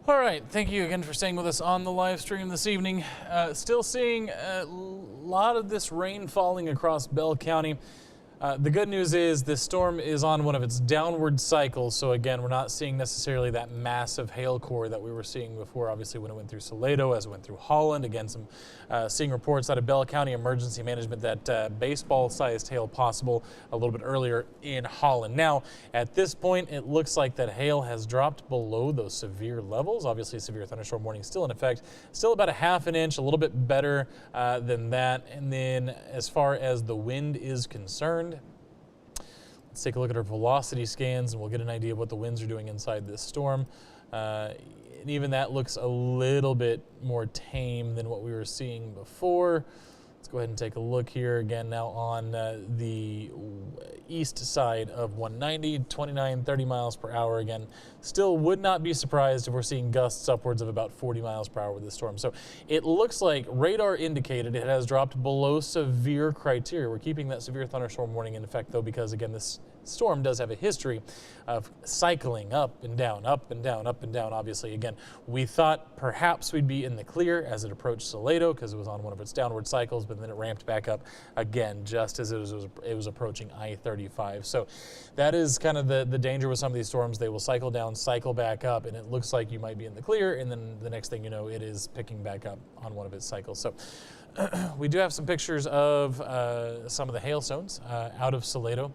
All right, thank you again for staying with us on the live stream this evening. Still seeing a lot of this rain falling across Bell County. The good news is this storm is on one of its downward cycles. So again, we're not seeing necessarily that massive hail core that we were seeing before, obviously when it went through Celo, as it went through Holland. Again, seeing reports out of Bell County Emergency Management that baseball-sized hail possible a little bit earlier in Holland. Now, at this point, it looks like that hail has dropped below those severe levels. Obviously, severe thunderstorm warning still in effect. Still about a half an inch, a little bit better than that. And then as far as the wind is concerned, let's take a look at our velocity scans and we'll get an idea of what the winds are doing inside this storm. And even that looks a little bit more tame than what we were seeing before. Let's go ahead and take a look here again now on the east side of 190, 29, 30 miles per hour. Again, still would not be surprised if we're seeing gusts upwards of about 40 miles per hour with this storm. So it looks like radar indicated it has dropped below severe criteria. We're keeping that severe thunderstorm warning in effect though, because again, this storm does have a history of cycling up and down, up and down, up and down. Obviously, again, we thought perhaps we'd be in the clear as it approached Celo because it was on one of its downward cycles, but then it ramped back up again just as it was approaching I-35. So that is kind of the danger with some of these storms. They will cycle down, cycle back up, and it looks like you might be in the clear, and then the next thing you know, it is picking back up on one of its cycles. So we do have some pictures of some of the hailstones out of Celo.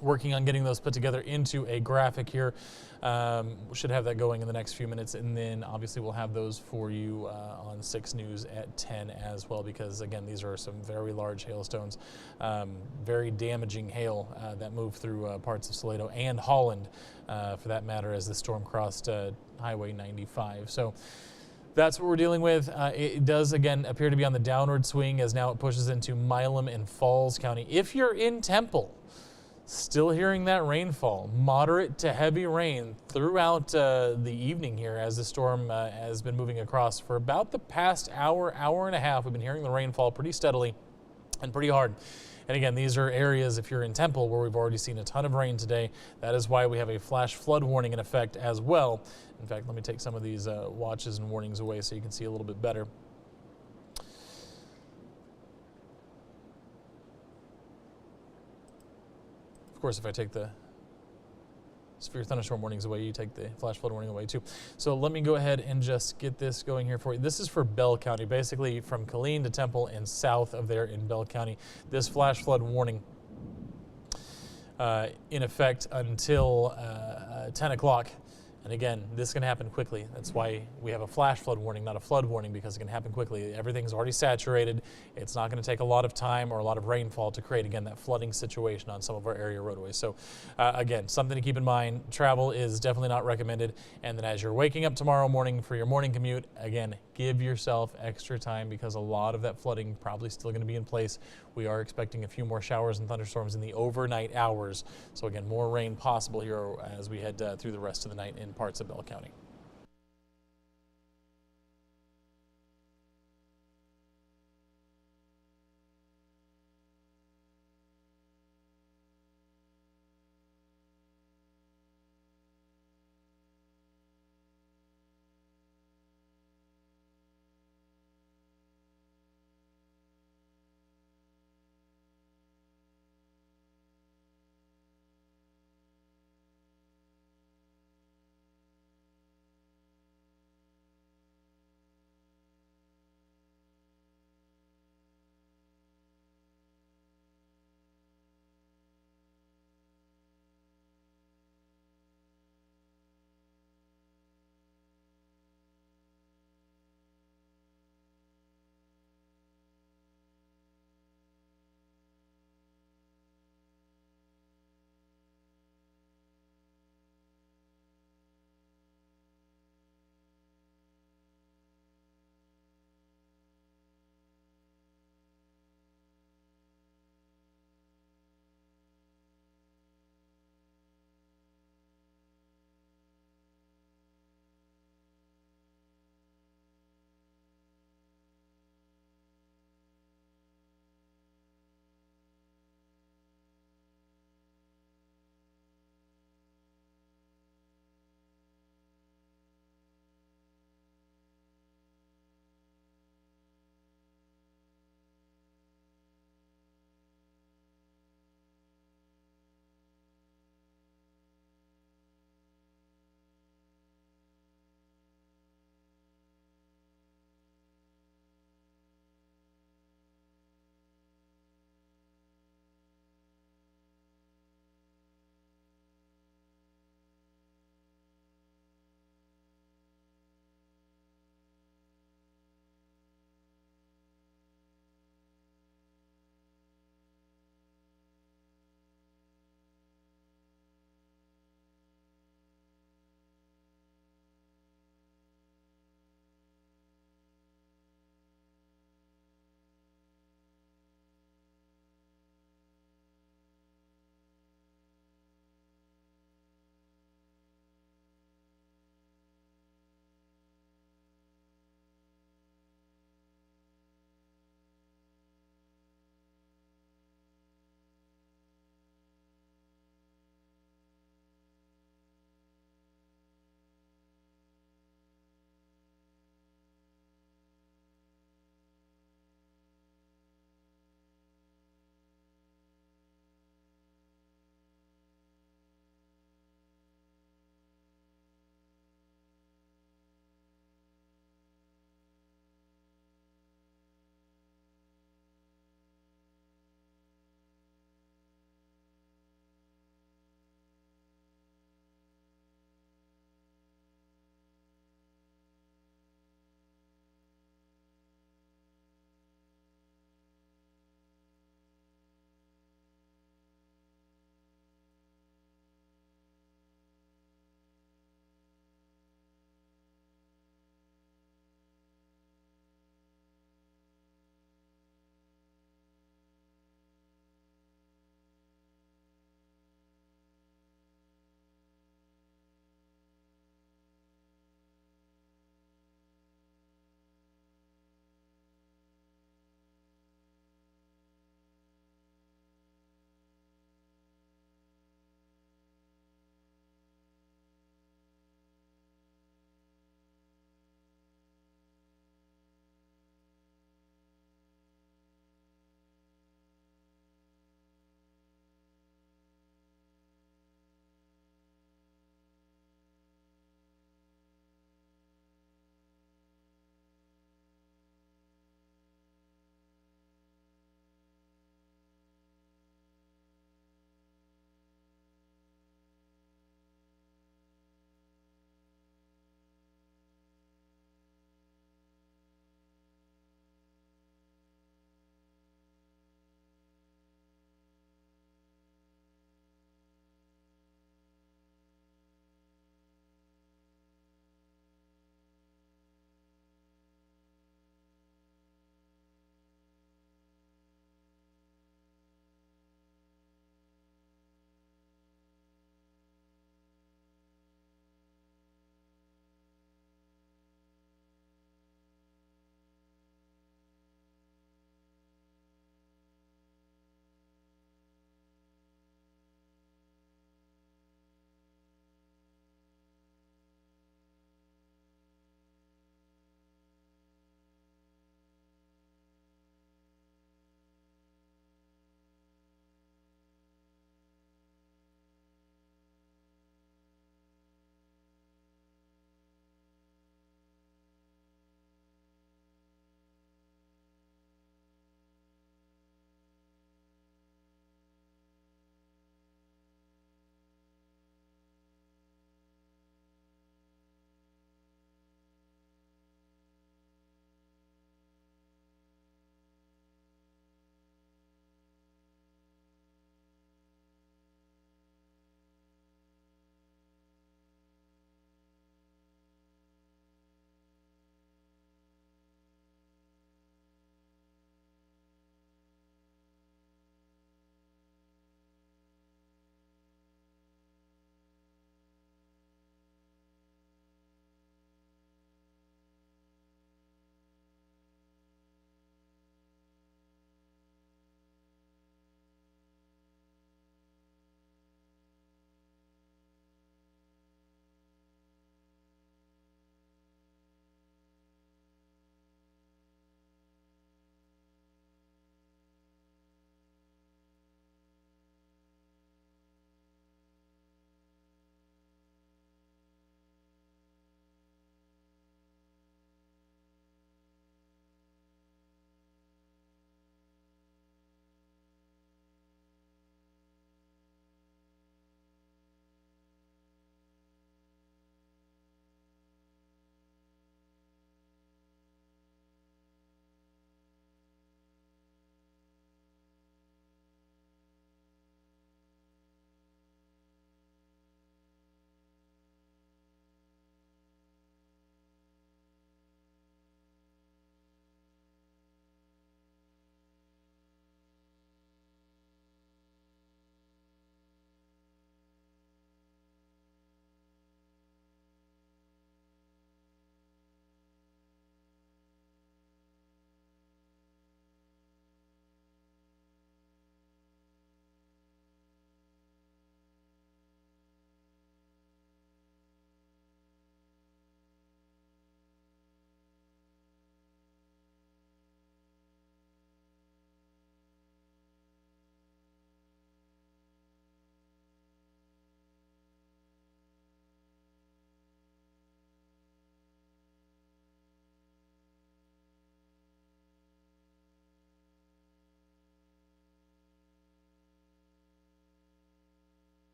Working on getting those put together into a graphic here. We should have that going in the next few minutes, and then obviously we'll have those for you on 6 News at 10 as well, because again, these are some very large hailstones, very damaging hail that moved through parts of Celo and Holland for that matter as the storm crossed Highway 95. So that's what we're dealing with. It does, again, appear to be on the downward swing as now it pushes into Milam and Falls County. If you're in Temple, still hearing that rainfall, moderate to heavy rain throughout the evening here as the storm has been moving across for about the past hour, hour and a half. We've been hearing the rainfall pretty steadily and pretty hard. And again, these are areas, if you're in Temple, where we've already seen a ton of rain today. That is why we have a flash flood warning in effect as well. In fact, let me take some of these watches and warnings away so you can see a little bit better. Of course, if I take the severe thunderstorm warnings away, you take the flash flood warning away too. So let me go ahead and just get this going here for you. This is for Bell County, basically from Killeen to Temple and south of there in Bell County. This flash flood warning in effect until 10 o'clock. And again, this can happen quickly. That's why we have a flash flood warning, not a flood warning, because it can happen quickly. Everything's already saturated. It's not going to take a lot of time or a lot of rainfall to create, again, that flooding situation on some of our area roadways. So again, something to keep in mind. Travel is definitely not recommended. And then as you're waking up tomorrow morning for your morning commute, again, give yourself extra time because a lot of that flooding probably still going to be in place. We are expecting a few more showers and thunderstorms in the overnight hours. So again, more rain possible here as we head through the rest of the night in parts of Bell County.